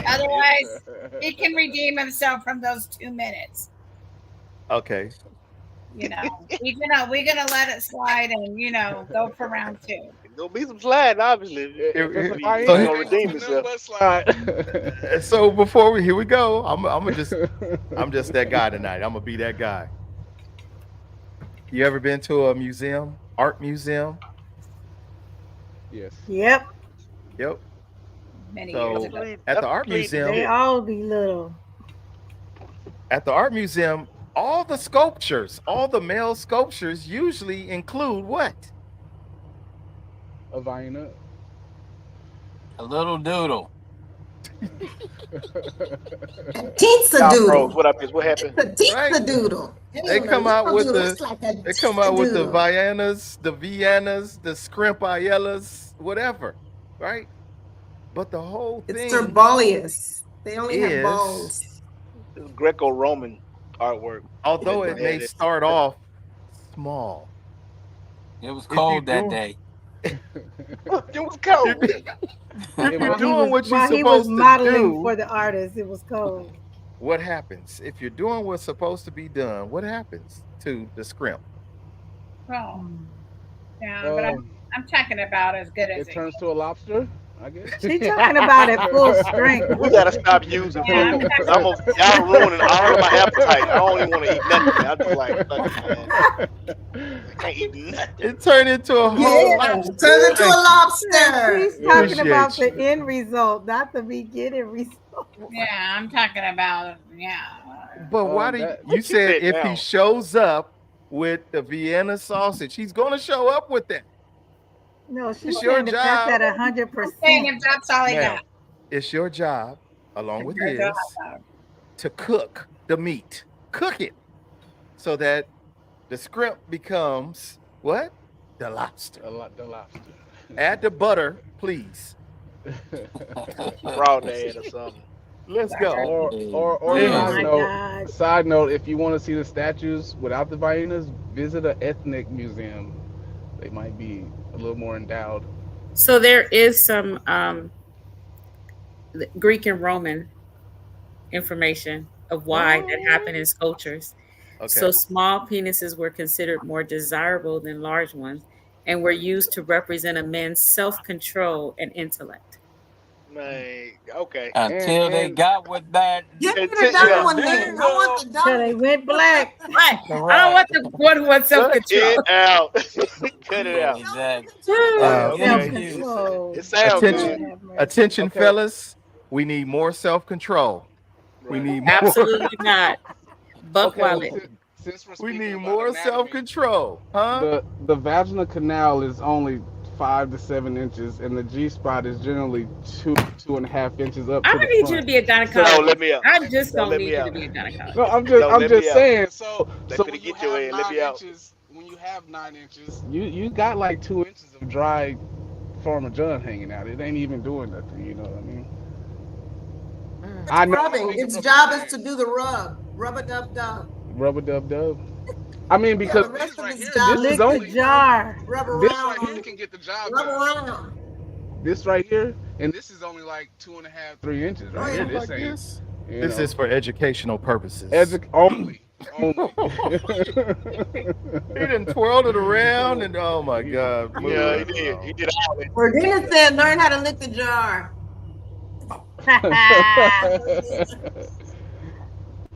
Otherwise, he can redeem himself from those 2 minutes. Okay. We're gonna let it slide and go for round 2. There'll be some sliding, obviously. He's gonna redeem himself. So here we go. I'm just that guy tonight. I'm gonna be that guy. You ever been to a museum, art museum? Yes. Yep. Many years ago. At the art museum, they all be little. At the art museum, all the sculptures, all the male sculptures usually include what? A vagina. A little doodle. Pizza doodle. What up? What happened? Pizza doodle. They come out with the Viennas, the Scrimpaiellas, whatever, right? But the whole thing. It's Cerbolius. They only have balls. Greco-Roman artwork. Although it may start off small. It was cold that day. It was cold. If you're doing what you're supposed to do. He was modeling for the artist. It was cold. What happens? If you're doing what's supposed to be done, what happens to the scrimp? Oh. Yeah, but I'm talking about as good as it turns to a lobster, I guess. She's talking about at full strength. We gotta stop using food. Y'all ruining all of my appetite. I don't even want to eat nothing. I'm just like, man, I can't eat nothing. It turned into a whole lobster. Turned into a lobster. She's talking about the end result, not the beginning result. Yeah, I'm talking about But why do you said if he shows up with the Vienna sausage, he's gonna show up with that. No, she's saying that that's at 100%. If that's all he got. It's your job, along with his, to cook the meat. Cook it so that the scrimp becomes what? The lobster. The lobster. Add the butter, please. Raw dad or something. Let's go. Or side note, if you want to see the statues without the Viennas, visit an ethnic museum. They might be a little more endowed. So there is some Greek and Roman information of why that happened in sculptures. Okay. So small penises were considered more desirable than large ones and were used to represent a man's self-control and intellect. Man, okay. Until they got with that. Get me the dumb one then. I want the dumb one. So they went black. Right. I don't want the one who wants self-control. Cut it out. Cut it out. Exactly. It sounds good. Attention, fellas. We need more self-control. Right. We need more. Absolutely not. Buck Okay, well, Wallet. since we're We speaking need about more anatomy, self-control, huh? the vaginal canal is only 5 to 7 inches, and the G spot is generally 2.5 inches up I'm to the gonna need you front. to be a So Don't gynecologist. let me out. I'm just Don't gonna let me need you to out. be a gynecologist. no, Don't I'm let me just out. saying. So They when finna you get your have ass. Let nine me out. inches, when you have 9 inches, you got like 2 inches of dry Farmer John hanging out. It ain't even doing nothing. You know what I mean? It's I know I'm rubbing. speaking Its from job is to experience. do the rub. Rub a dub dub. Rubber dub dub. I mean, Yeah, because the rest of its this job is is Lick the to, only jar. this rub right here around. can get the job Rub done. around. This right here, and this is only like 2.5, 3 inches Oh right here. yeah. Something This like ain't, this. you This know, is for educational purposes. only. He done twirled it around and oh my God, move Yeah, he that did. He along. did all that Or too. then it Yeah. said learn how to lick the jar.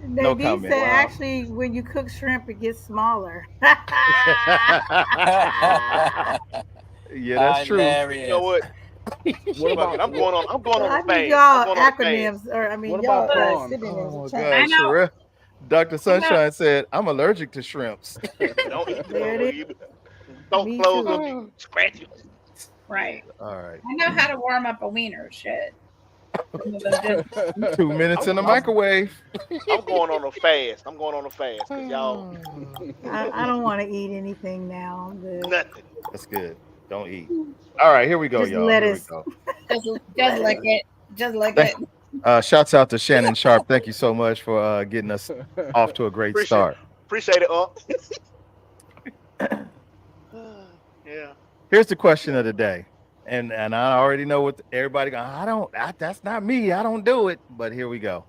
No Nadine comment. said Wow. actually when you cook shrimp it gets smaller. Yeah, that's true. You know Hilarious. what? what Fuck it. about I'm going So on a I need fast. I'm y'all going on a fast. acronyms, or I what mean about y'all prawns? synonyms Oh of my change. I God, know. Sherelle. Dr. I know. Sunshine said, I'm allergic to shrimps. Don't eat the There it motherfucker. is. You throat Me closed too. up. You scratch it. Yeah. Right. All right. I know how to warm up a wiener. Shit. Some of them just 2 minutes in the I'm microwave. I'm going on a fast. I'm going on a fast because y'all I don't want to eat anything now. I'm good. nothing. That's good. Don't eat. All right, here we go, Just y'all. Here we lettuce. go. just lick Lettuce. it. Just lick Thank- it. Shouts out to Shannon Sharp. Thank you so much for getting us off to a great Appreciate start. appreciate it, yeah. Here's the question of the day. And I already know what everybody going, that's not me. I don't do it. But here we go.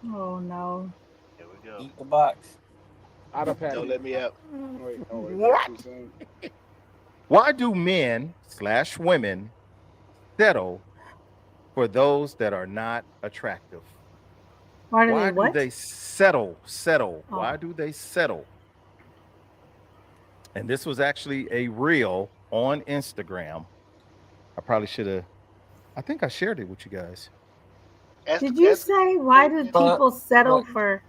Oh no. Here we go. Eat the box. Out of Don't package. let me out. Wait, oh wait, that's too What? soon. Why do men/women settle for those that are not attractive? Why do they Why do what? they settle? Oh. Why do they settle? And this was actually a reel on Instagram. I probably should have, I think I shared it with you guys. Ask Did you ask say why do But people settle but for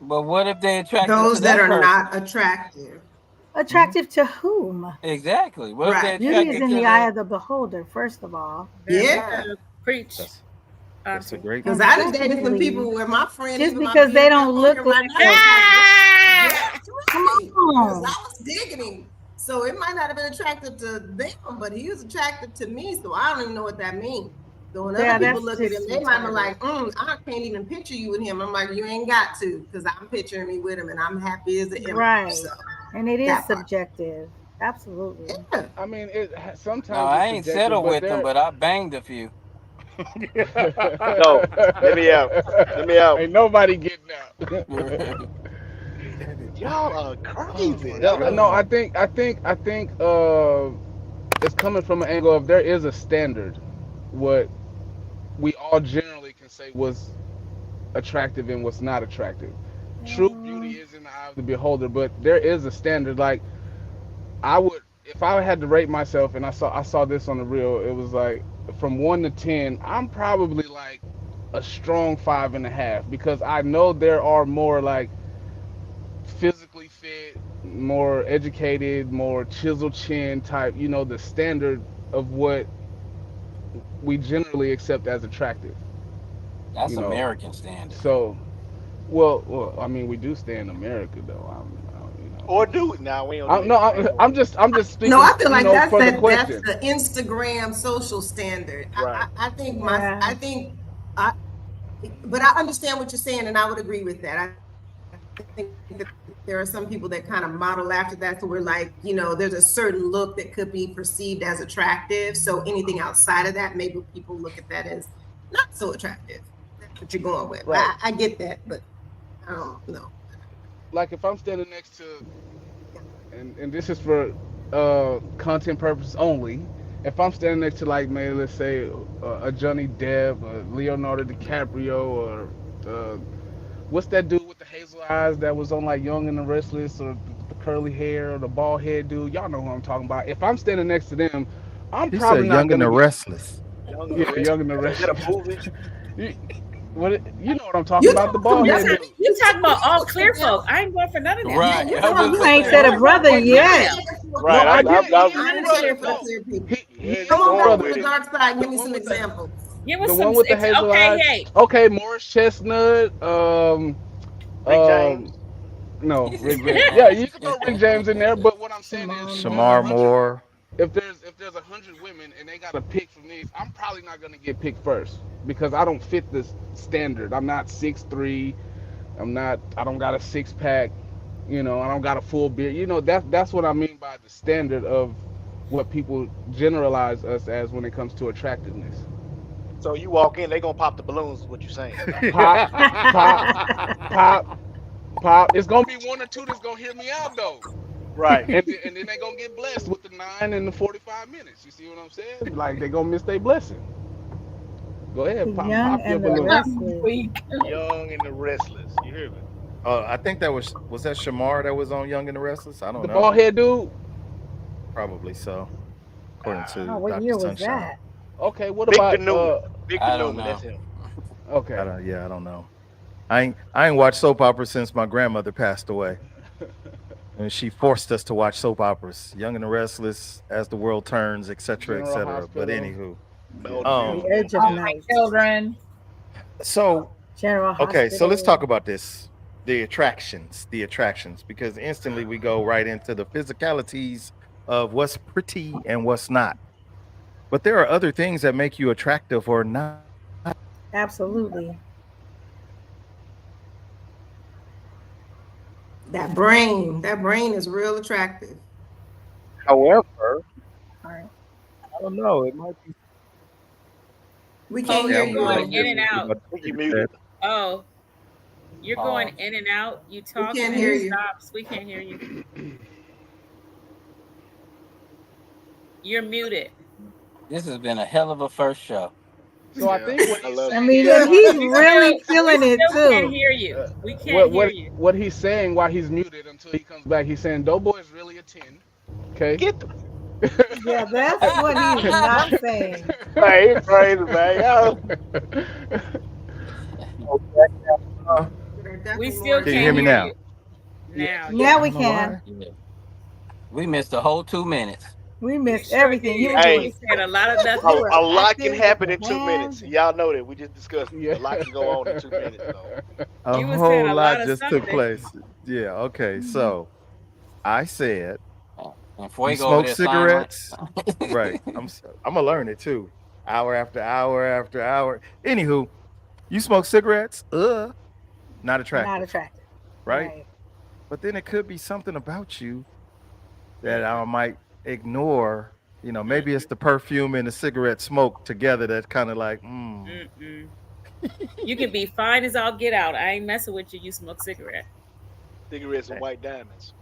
but what if they attracted to Those that that are person? not attractive. Mhm. attractive to whom? Exactly. What if they Right. Beauty is attracted in to the eye the? of the beholder, first of all. Yeah. Preach. That's that's a Auntie. great Because And I done dated some secondly, people where my friend, just even my because they BFF don't on here look right like now, us, was like, what? Ah! Yeah, come really. Because on. I was digging him. So it might not have been attractive to them, but he was attractive to me. So I don't even know what that means. So when other Yeah, people that's look at him, just they might be retarded. like, I can't even picture you with him. I'm like, you ain't got to, because I'm picturing me with him and I'm happy as an immigrant. So Right. And it is that part. subjective. Absolutely. Yeah. I mean, No, sometimes I it's ain't subjective, settled but with them, there. but I banged a few. no. Let me out. Let me out. Ain't nobody getting out. Y'all are Oh crazy. my I No, mean, God. I think it's coming from an angle of there is a standard, what we all generally can say was attractive and what's not attractive. True beauty is in the eye of the beholder, but there is a standard. Like I would, if I had to rate myself, and I saw this on the reel, it was like from 1 to 10, I'm probably like a strong 5.5 because I know there are more like physically fit, more educated, more chisel chin type, the standard of what we generally accept as attractive. You That's know, American standard. so well, I mean, we do stay in America though. or do it now. We don't do I'm no, that. I ain't gonna. I'm just No, speaking, I feel like for the that's question. the Instagram social standard. Right. Yeah. I but I understand what you're saying, and I would agree with that. I think that there are some people that kind of model after that. So we're like, there's a certain look that could be perceived as attractive. So anything outside of that, maybe people look at that as not so attractive. That's what you're going with. Right. I get that, but I don't know. Like if I'm standing next to, and this is for content purposes only. If I'm standing next to like maybe let's say a Johnny Depp, a Leonardo DiCaprio, or what's that dude with the hazel eyes that was on like Young and the Restless, or the curly hair, or the bald head dude? Y'all know who I'm talking about. If I'm standing next to them, I'm He said probably not Young and gonna the get, Restless. Young and the yeah, Restless. Young and the Is that a Restless. movie? You know what I'm talking about? The bald head dude. You talking about all clear folk? I ain't going for none of that. Right. You ain't said a brother yet. Right. No, I did. I'm excited for the clear people. Come on back to the dark side. And give me some examples. Give us The some. one with the hazel eyes. Hey. Okay, Morris Chestnut. Rick James. No, Rick James. Yeah, you can throw Rick James in there. But what I'm saying is, Shamar Moore. if there's 100 women and they got to pick from these, I'm probably not gonna get picked first because I don't fit the standard. I'm not 6'3". I don't got a six pack. I don't got a full beard. That's what I mean by the standard of what people generalize us as when it comes to attractiveness. So you walk in, they gonna pop the balloons. Is what you saying? Pop, pop, pop. It's gonna be one or two that's gonna hear me out though. Right. And then they gonna get blessed with the 9 and the 45 minutes. You see what I'm saying? Like they gonna miss their blessing. Go ahead, pop your balloon. Young and the Restless. You hear me? I think that was that Shamar that was on Young and the Restless? I don't know. The bald head dude? Probably so. According to what Dr. year was Sunshine. that? Okay, what about Victor Newman, that's him. Okay. I don't know. I ain't watched soap operas since my grandmother passed away. And she forced us to watch soap operas. Young and the Restless, As the World Turns, etc., etc. But anywho. The Edge of Night. Children. So General okay, so let's Hospital. talk about this. The attractions, because instantly we go right into the physicalities of what's pretty and what's not. But there are other things that make you attractive or not. Absolutely. That brain is real attractive. However, All right. I don't know. It might be. We can't hear you. Going in and out. You muted. Oh, you're going in and out. You talk can't and hear it you. stops. We can't hear you. You're muted. This has been a hell of a first show. So I think what he's saying look, he's really feeling it We can't too. hear you. We can't hear you. What he's saying while he's muted until he comes back, he's saying Doughboy is really a 10. Okay. Get the Yeah, that's what he's not saying. hey, it's crazy, man. Yo. We still Can you hear me now? Now we can. Yeah. We missed the whole 2 minutes. We missed everything. You Hey, said a lot of nothing. a lot can happen in 2 minutes. Y'all know that. We just discussed it. A lot can go on in 2 minutes, though. A whole lot just took place. Yeah, okay. So I said And you smoke cigarettes. Right. I'm gonna learn it too. Hour after hour after hour. Anywho, you smoke cigarettes? Not attractive. Not attractive. Right? But then it could be something about you that I might ignore. Maybe it's the perfume and the cigarette smoke together that's kind of like, You can be fine as all get out. I ain't messing with you. You smoke cigarette. Cigarettes and white diamonds.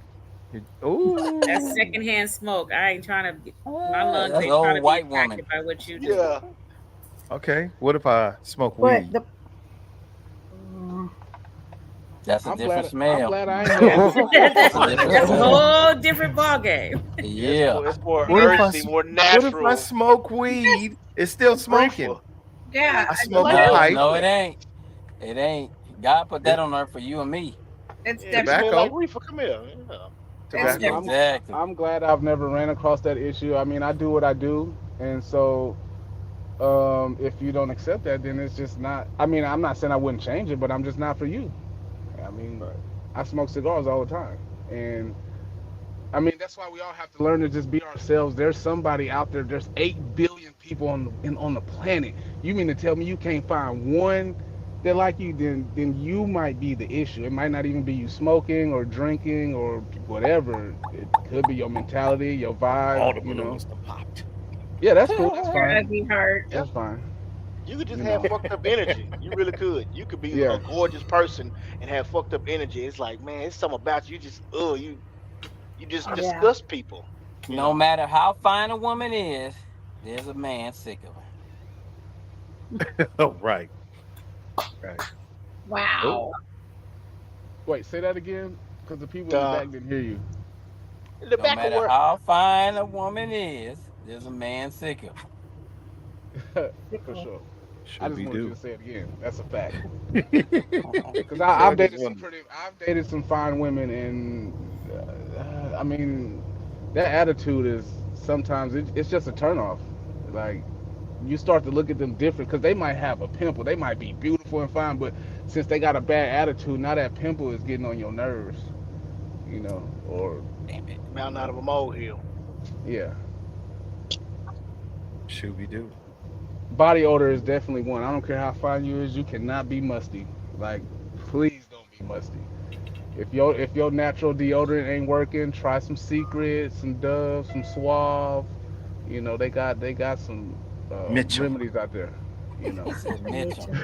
Ooh. That's secondhand smoke. I ain't trying to. My lungs That's ain't old trying to white be impacted by what you do. Yeah. Okay. What if I smoke weed? That's a different smell. I'm glad I ain't That's a whole different ballgame. Yeah. It's more earthy, more natural. What if I smoke weed? It's still smoking. Yeah. I smoke a No, pipe. no, it ain't. It ain't. God put that on earth for you and me. It's Tobacco. Like reefer. Come here. Yeah. Tobacco. Exactly. I'm glad I've never ran across that issue. I mean, I do what I do, and so if you don't accept that, then it's just not. I mean, I'm not saying I wouldn't change it, but I'm just not for you. I mean, I smoke cigars all the time, and I mean that's why we all have to learn to just be ourselves. There's somebody out there. There's 8 billion people on the planet. You mean to tell me you can't find one that like you? Then you might be the issue. It might not even be you smoking or drinking or whatever. It could be your mentality, your vibe. All the balloons popped. Yeah, that's cool. That's fine. ugly heart. That's fine. You could just have fucked up energy. You really could. You could be a gorgeous person and have fucked up energy. It's like, man, it's something about you. Just you just disgust people. No matter how fine a woman is, there's a man sick of her. Oh, right. Wow. Wait, say that again, because the people in the back didn't hear you. The No back matter of how fine a woman is, there's a man sick of her. For sure. I just wanted you to say it again. That's a fact. Because So I've dated some fine women, and I mean, that attitude is sometimes it's just a turnoff. Like you start to look at them different because they might have a pimple, they might be beautiful and fine, but since they got a bad attitude, now that pimple is getting on your nerves, or Mountain out of a molehill. yeah. Shooby doo. Body odor is definitely one. I don't care how fine you is, you cannot be musty. Like, please don't be musty. If your natural deodorant ain't working, try some Secret, some Dove, some Suave. They got some Mitchell. remedies out there. Mitchell.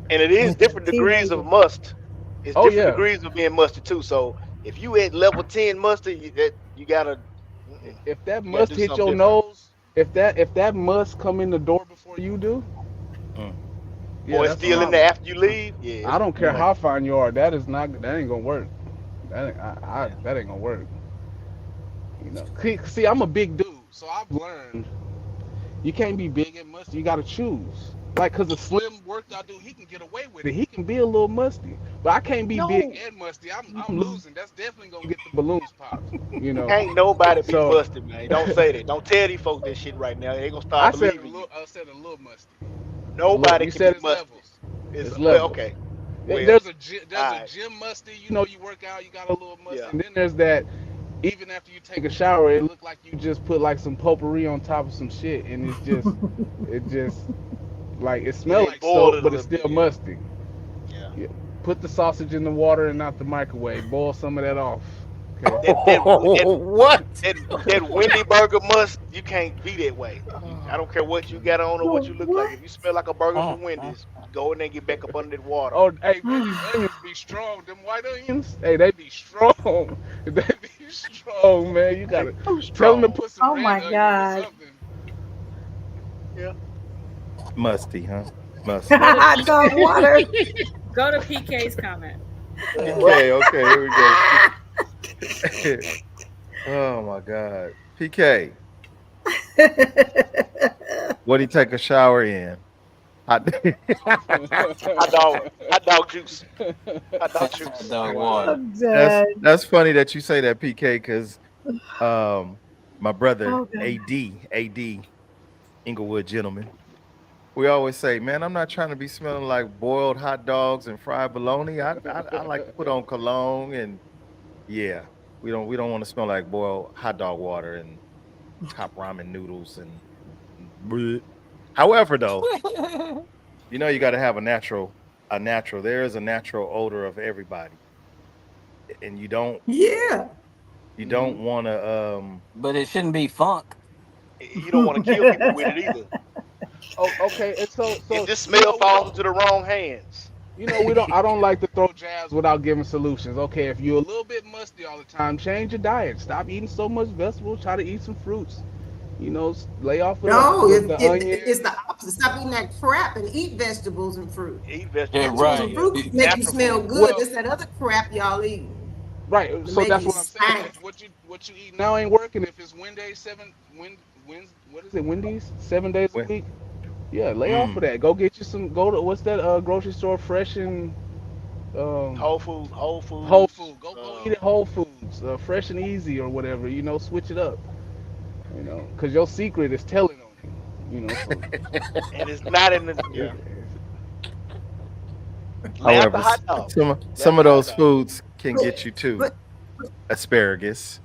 And it is different degrees of must. It's Oh different yeah. degrees of being musty too. So if you at level 10 musty, you gotta If that you gotta must do hit something your different. nose, if that must come in the door before you do, Mm. yeah, Or it's that's a still in there problem. after you leave. Yeah, I don't care Mm. how fine you are. That ain't gonna work. That ain't gonna work. See, I'm a big dude, so I've learned you can't be big and musty. You gotta choose. Like, cause a slim workout dude, he can get away with it. He can be a little musty, but I can't be big no, and musty. I'm losing. That's definitely gonna get the balloons popped. can't nobody be So musty, man. Don't say that. Don't tell these folks that shit right now. They gonna I start said a believing little. you. I said a little musty. Nobody You can be said it's musty. levels. It's It's well, levels. okay. Well, There's a all right, gym musty. You work out, you got a little musty, yeah. and then there's that. Even after you take a shower, it look like you just put like some potpourri on top of some shit, and it just like it Yeah, smell they like boiled soap, it a but it's little bit. still Yeah, musty. yeah. Yeah. Put the sausage in the water and not the microwave. Boil some of that off. Okay. That that that What? that that Wendy burger must. You can't be that way. I don't care what you got on or what you look like. What? If you smell like a burger from Wendy's, go in there and get back up under that water. Oh, hey, Wendy's onions be strong. Them white onions, hey, they be strong. They be strong, man. You They gotta too tell them to strong. put some Oh red my onions or God. something. Yeah. Musty, huh? Musty. Go to Hot dog water. go to PK's comment. PK, okay, here we go. Oh my God. PK, what do you take a shower in? Hot Hot dog juice. Hot dog juice. Dog water. I'm that's dead. that's funny that you say that, PK, because my brother Oh God. AD Inglewood gentleman. We always say, man, I'm not trying to be smelling like boiled hot dogs and fried bologna. I like to put on cologne and yeah, we don't want to smell like boiled hot dog water and top ramen noodles and bleh. However, though, you got to have a natural. There is a natural odor of everybody, and Yeah. you don't want to But it shouldn't be funk. You don't want to kill people with it either. Oh, okay. And If so this you smell know we falls don't into the wrong hands. we don't I don't like to throw jabs without giving solutions. Okay, if you're a little bit musty all the time, change your diet. Stop eating so much vegetables. Try to eat some fruits. Lay off of No, the it's the onions. opposite. Stop eating that crap and eat vegetables and fruit. Eat Yeah, vegetables and Vegetables and fruit. right. Yeah. fruit make you Natural smell food. good. Well, It's that other crap y'all eat right. to So make that's you what I'm saying. stank. If what you eat now ain't working, if it's what is it, Wendy's 7 days a when week? Yeah, lay off of mm, that. Go get you some. Go to what's that grocery store? Fresh and um, Whole Whole Foods. Food. Go eat at Whole Foods. Fresh and easy or whatever. Switch it up. Because your secret is telling on you. So And it's not in the it, yeah. Laugh however, the hot dog. some Laugh of the hot those dog. foods can But, get you too. but Asparagus.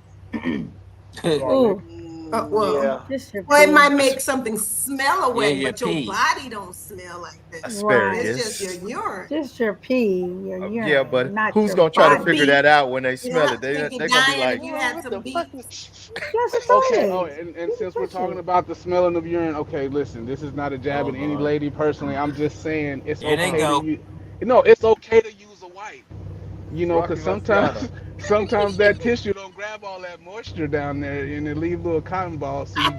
garlic. Ooh, well, Yeah. just your it pee. might make something smell Yeah, away, your but your pee. body don't smell like that. It's Right. just your Asparagus. urine. Just your pee, your Yeah, urine, but not who's your gonna try to It'd body. figure be that out when they you smell have it? to think They're you're gonna be dying like, if you had What some the fuck beef. is Yes, Okay. it Oh, is. and You since we're push talking it. about the smelling of urine, okay, listen. This is not a jab oh at any Lord. lady personally. I'm just saying it's Here they okay to go. use. No, it's okay to use a wipe. Rocky Because sometimes Marciano. sometimes that tissue don't grab all that moisture down there, and it leave little cotton balls. So you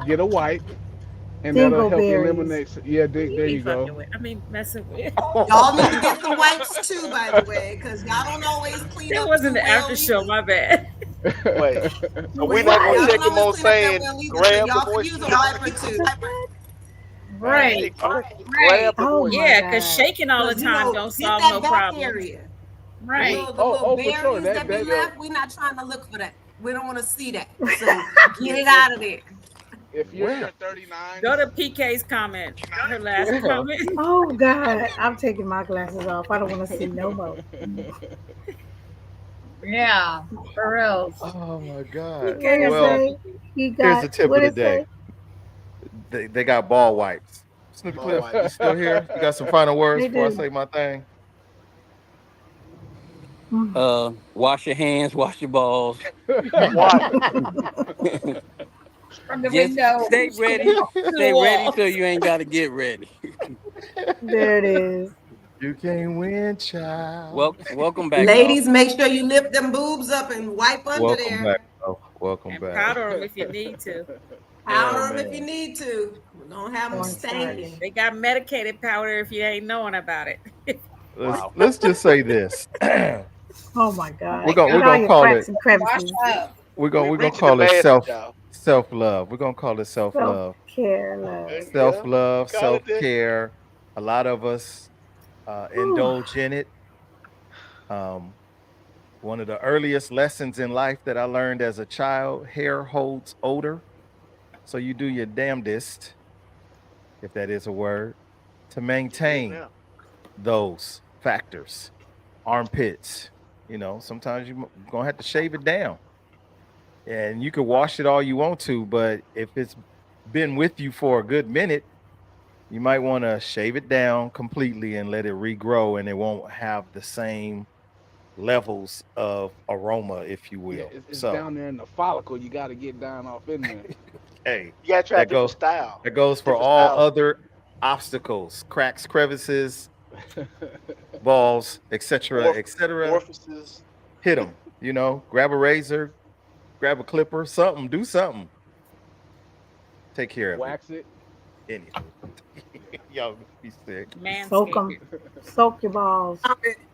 get a wipe, and that'll help Dingleberries. eliminate. Yeah, Who you there be you go. fucking with? I mean, messing with. Y'all need to get some wipes too, by the way, because y'all don't always clean That up wasn't too the well after show. either. My bad. wait? So we're not Yeah, gonna y'all Right. check don't him always on clean up that saying well either. So grab the y'all could use moisture. a wipe or two. Just what? Right. Grab the Oh voice. my Yeah, because God. shaking all the time don't Get solve that no back problems. area. Right. The little for sure. berries that be That left, we're not trying to look for that. We don't want to see that. So get it out of there. if you're in your 39s, Go to PK's comment, her last comment. Oh God. I'm taking my glasses off. I don't want to see no more. Yeah. For real. Oh my God. What it Well, say? He here's got the tip what of the it day. say? They got ball wipes. Snoopy Ball Cliff, you wipes. still here? You got some final words They before I do. say my thing? Wash your hands, wash your balls. Wash. From the Just window stay ready. to the Stay ready wall. so you ain't got to get ready. There it is. You can't win, child. Welcome back, y'all. Ladies, make sure you lift them boobs up and wipe under Welcome back. there. Oh, welcome And back. powder them if you need to. Oh Powder them if you man. need to. Don't have them Cornstarch. stinking. They got medicated powder if you ain't knowing about it. Wow. Let's just say this. we're Oh my God. gonna My we're With God. all gonna your call cracks it and Wash crevices. up. we're gonna Reaching the call it masses, y'all. self love. We're gonna call it self love. Self-care love. Self Yeah. love, Call self it that. care. A lot of us Whew. indulge in it. Um, one of the earliest lessons in life that I learned as a child: hair holds odor. So you do your damnedest, if that is a word, to It is maintain now. those factors. Armpits, sometimes you're gonna have to shave it down. And you can wash it all you want to, but if it's been with you for a good minute, you might want to shave it down completely and let it regrow, and it won't have the same levels of aroma, if you yeah, will. it's So, down there in the follicle. You got to get down off in there. hey, You gotta try a that different goes style. that goes It's for different all styles. other obstacles, cracks, crevices, balls, etc., etc. Orifices. Hit them. Grab a razor, grab a clipper, something, do something. Take care of it. Wax it. Anywho, y'all be sick. Soak Manscaped. them. Soak your balls.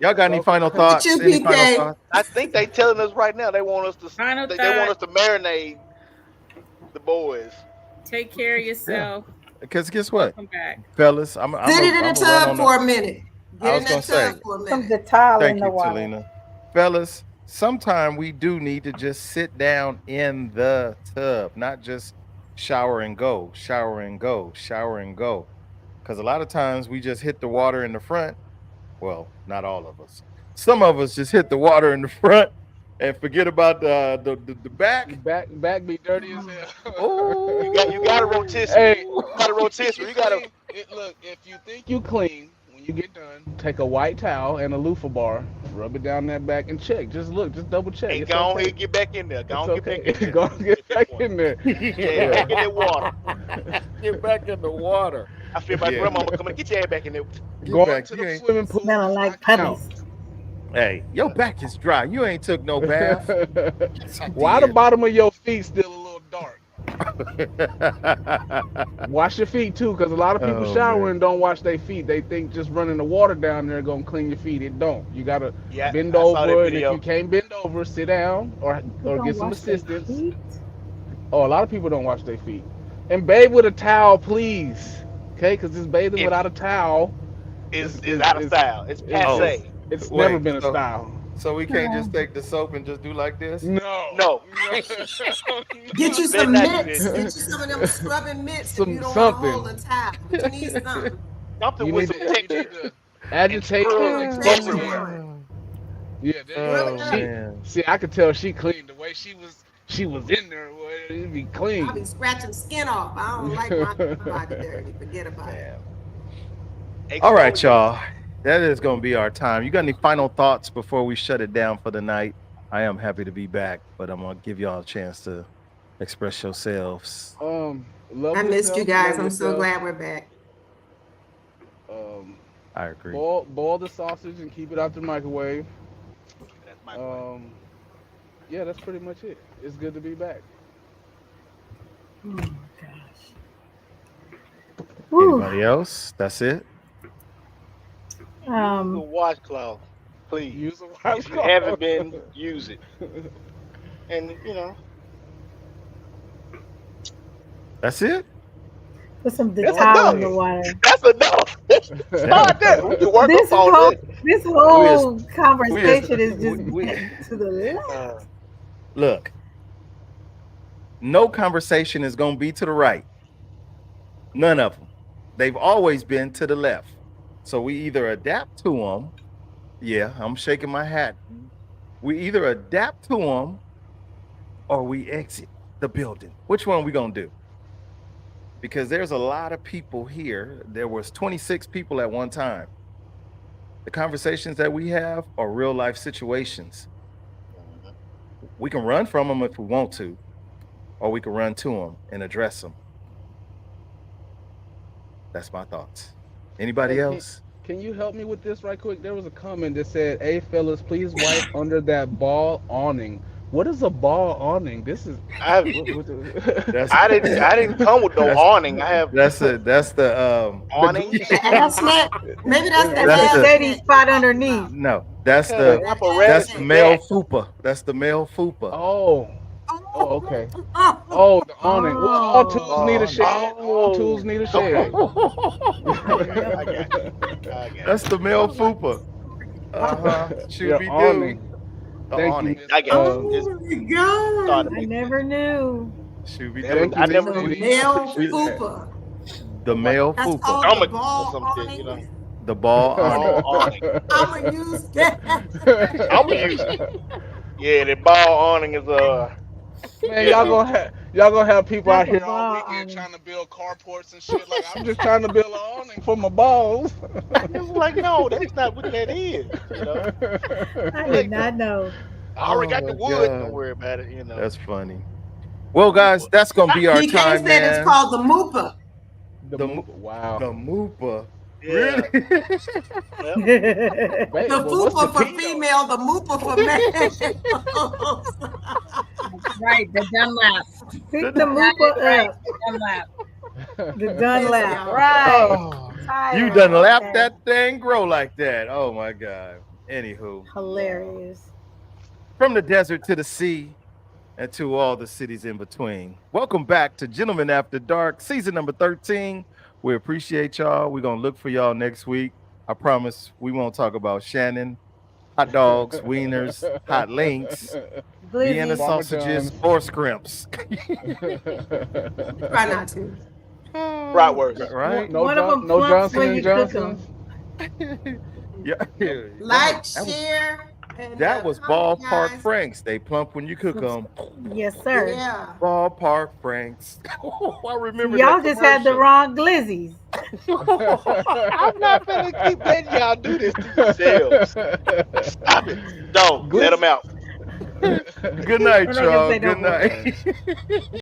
Y'all got any So, final Look at you, thoughts? Any final PK. thoughts? I think they telling us right now they want us to Final they want thought, us to marinate the boys. take care of Yeah. yourself. Because guess what, Welcome back. fellas, I'm Sit it in I'm the a run tub on the. for a minute. I Get was in gonna that tub say, for a Some minute. Dettol in thank the you, water. Talina. Fellas, sometime we do need to just sit down in the tub, not just shower and go, shower and go, shower and go. Because a lot of times we just hit the water in the front. Well, not all of us. Some of us just hit the water in the front and forget about the back. back be dirty as hell. You gotta Oh, rotisserie. Hey, You gotta if you think rotisserie. you You gotta clean, look. If you think you clean, when you get done, take a white towel and a loofah bar, rub it down that back, and check. Just look, just double check. and It's go on here okay. and get back in there. Go It's on get back okay. in there. Go get At that back point. in there. Get your ass back yeah. in that water. Get back in the water. I feel my Yeah. grandmama coming. Get your ass back in there. Get Going back. to You the ain't. swimming pool Smelling does like not count. puppies. Hey, your back is dry. You ain't took no bath. Yes, I Why the did. bottom of your feet still a little dark? Wash your feet too, because a lot of people Oh shower man. and don't wash their feet. They think just running the water down there gonna clean your feet. It don't. You gotta Yeah, bend I saw that over, and if you video. can't bend over, sit down They or don't get some wash their assistance. feet. Oh, a lot of people don't wash their feet. And bathe with a towel, please. Okay, because this bathing It's without a towel is is is is out of is style. It's is, Oh, is passe. it's never wait. been a style. So we can't just take the soap and just do like this? No, No, no, Get you better some not do that. mitts. Get you some of them scrubbing mitts if you some don't want to hold something. a towel. But you need something. Something You with need some to texture and agitate scrub Some texture everywhere. on it. Yeah, there you Scrub go. it Oh up. She man. see, I could tell she cleaned the way she was in there. Boy, it'd be I'll be clean. scratching skin off. I don't like my body dirty. Forget about it. Man. All right, Exfoliate. y'all. That is gonna be our time. You got any final thoughts before we shut it down for the night? I am happy to be back, but I'm gonna give y'all a chance to express yourselves. Love I missed you yourself. guys. Love I'm so yourself. glad we're back. Um, I agree. boil the sausage and keep it out the microwave. That's my point. Um, yeah, that's pretty much it. It's good to be back. Oh my gosh. Whew. Anybody else? That's it. Use a Um, washcloth, please. Use a If you haven't been, use it. And That's it. Put some That's Detal in enough. the water. That's enough. Start there. We can work This up on whole it. this We whole is conversation is just we to the left. look. No conversation is gonna be to the right. None of them. They've always been to the left. So we either adapt to them. Yeah, I'm shaking my hat. We either adapt to them or we exit the building. Which one we gonna do? Because there's a lot of people here. There was 26 people at one time. The conversations that we have are real life situations. We can run from them if we want to, or we can run to them and address them. That's my thoughts. Anybody Hey, else? can you help me with this right quick? There was a comment that said, "Hey fellas, please wipe under that ball awning." What is a ball awning? This is I That's I didn't come with no that's awning. I have that's the awning. The asthma. Maybe that's the That's the Steady asthma. spot underneath. no, that's Kind of the apparatus that's the is male that? fupa. That's the male fupa. oh, okay. Oh, Oh, the awning. Well, all Oh, tools need a shed. All tools Oh, need a okay, shed. okay, I got you. I got That's the male fupa. Should Your be do. awning. The Thank awning. you. I got you. It's oh my God. starting to I make never knew. Should be sense. do. I Thank you, never Miss The knew. Lady. male We- Appreciate fupa. The Like male That's fupa. called the stomach or ball some shit, you know. awning. The ball awning. Ball awning. I'm gonna use that. I'm gonna use it. Yeah, the ball awning is Man, you know. y'all gonna have people Not out the here all ball weekend awning. trying to build carports and shit. Like I'm just trying to build an awning for my balls. It's like no, that's not what that is. You know. I It did ain't not that. know. I already Oh got the my wood. Don't god. worry about it. You know. That's funny. Well, guys, that's gonna be our PK time, said it's man. called the moopa. The The move. Wow. the moopa. Yeah. Really? Yep. The Well, what's the fupa for T though? female, the moopa for male. Right, the Dunlap. Pick the Got it moopa right, up. the Dunlap. The Listen, Dunlap. y'all. Right. Oh, you Tired. done laughed Okay. that thing grow like that. Oh my god. Anywho, Hilarious. from the desert to the sea and to all the cities in between. Welcome back to Gentlemen After Dark, season number 13. We appreciate y'all. We're gonna look for y'all next week. I promise we won't talk about Shannon, hot dogs, wieners, hot links, Vienna Glizzy. sausages, Parmesan. or scrimps. Try not to. Bratwurst. Right? No, One of them no plumps Johnson when and you cook Johnson. Yeah. Like, That was, share, and that was comment, ballpark guys. Franks. They plump when you cook them. Yes, sir. Yeah. Ballpark Franks. I remember Y'all that just had the commercial. wrong glizzies. I'm not gonna keep letting y'all do this to yourselves. Stop it. Don't let them out. Good night, We're not gonna y'all. say no Good more. night.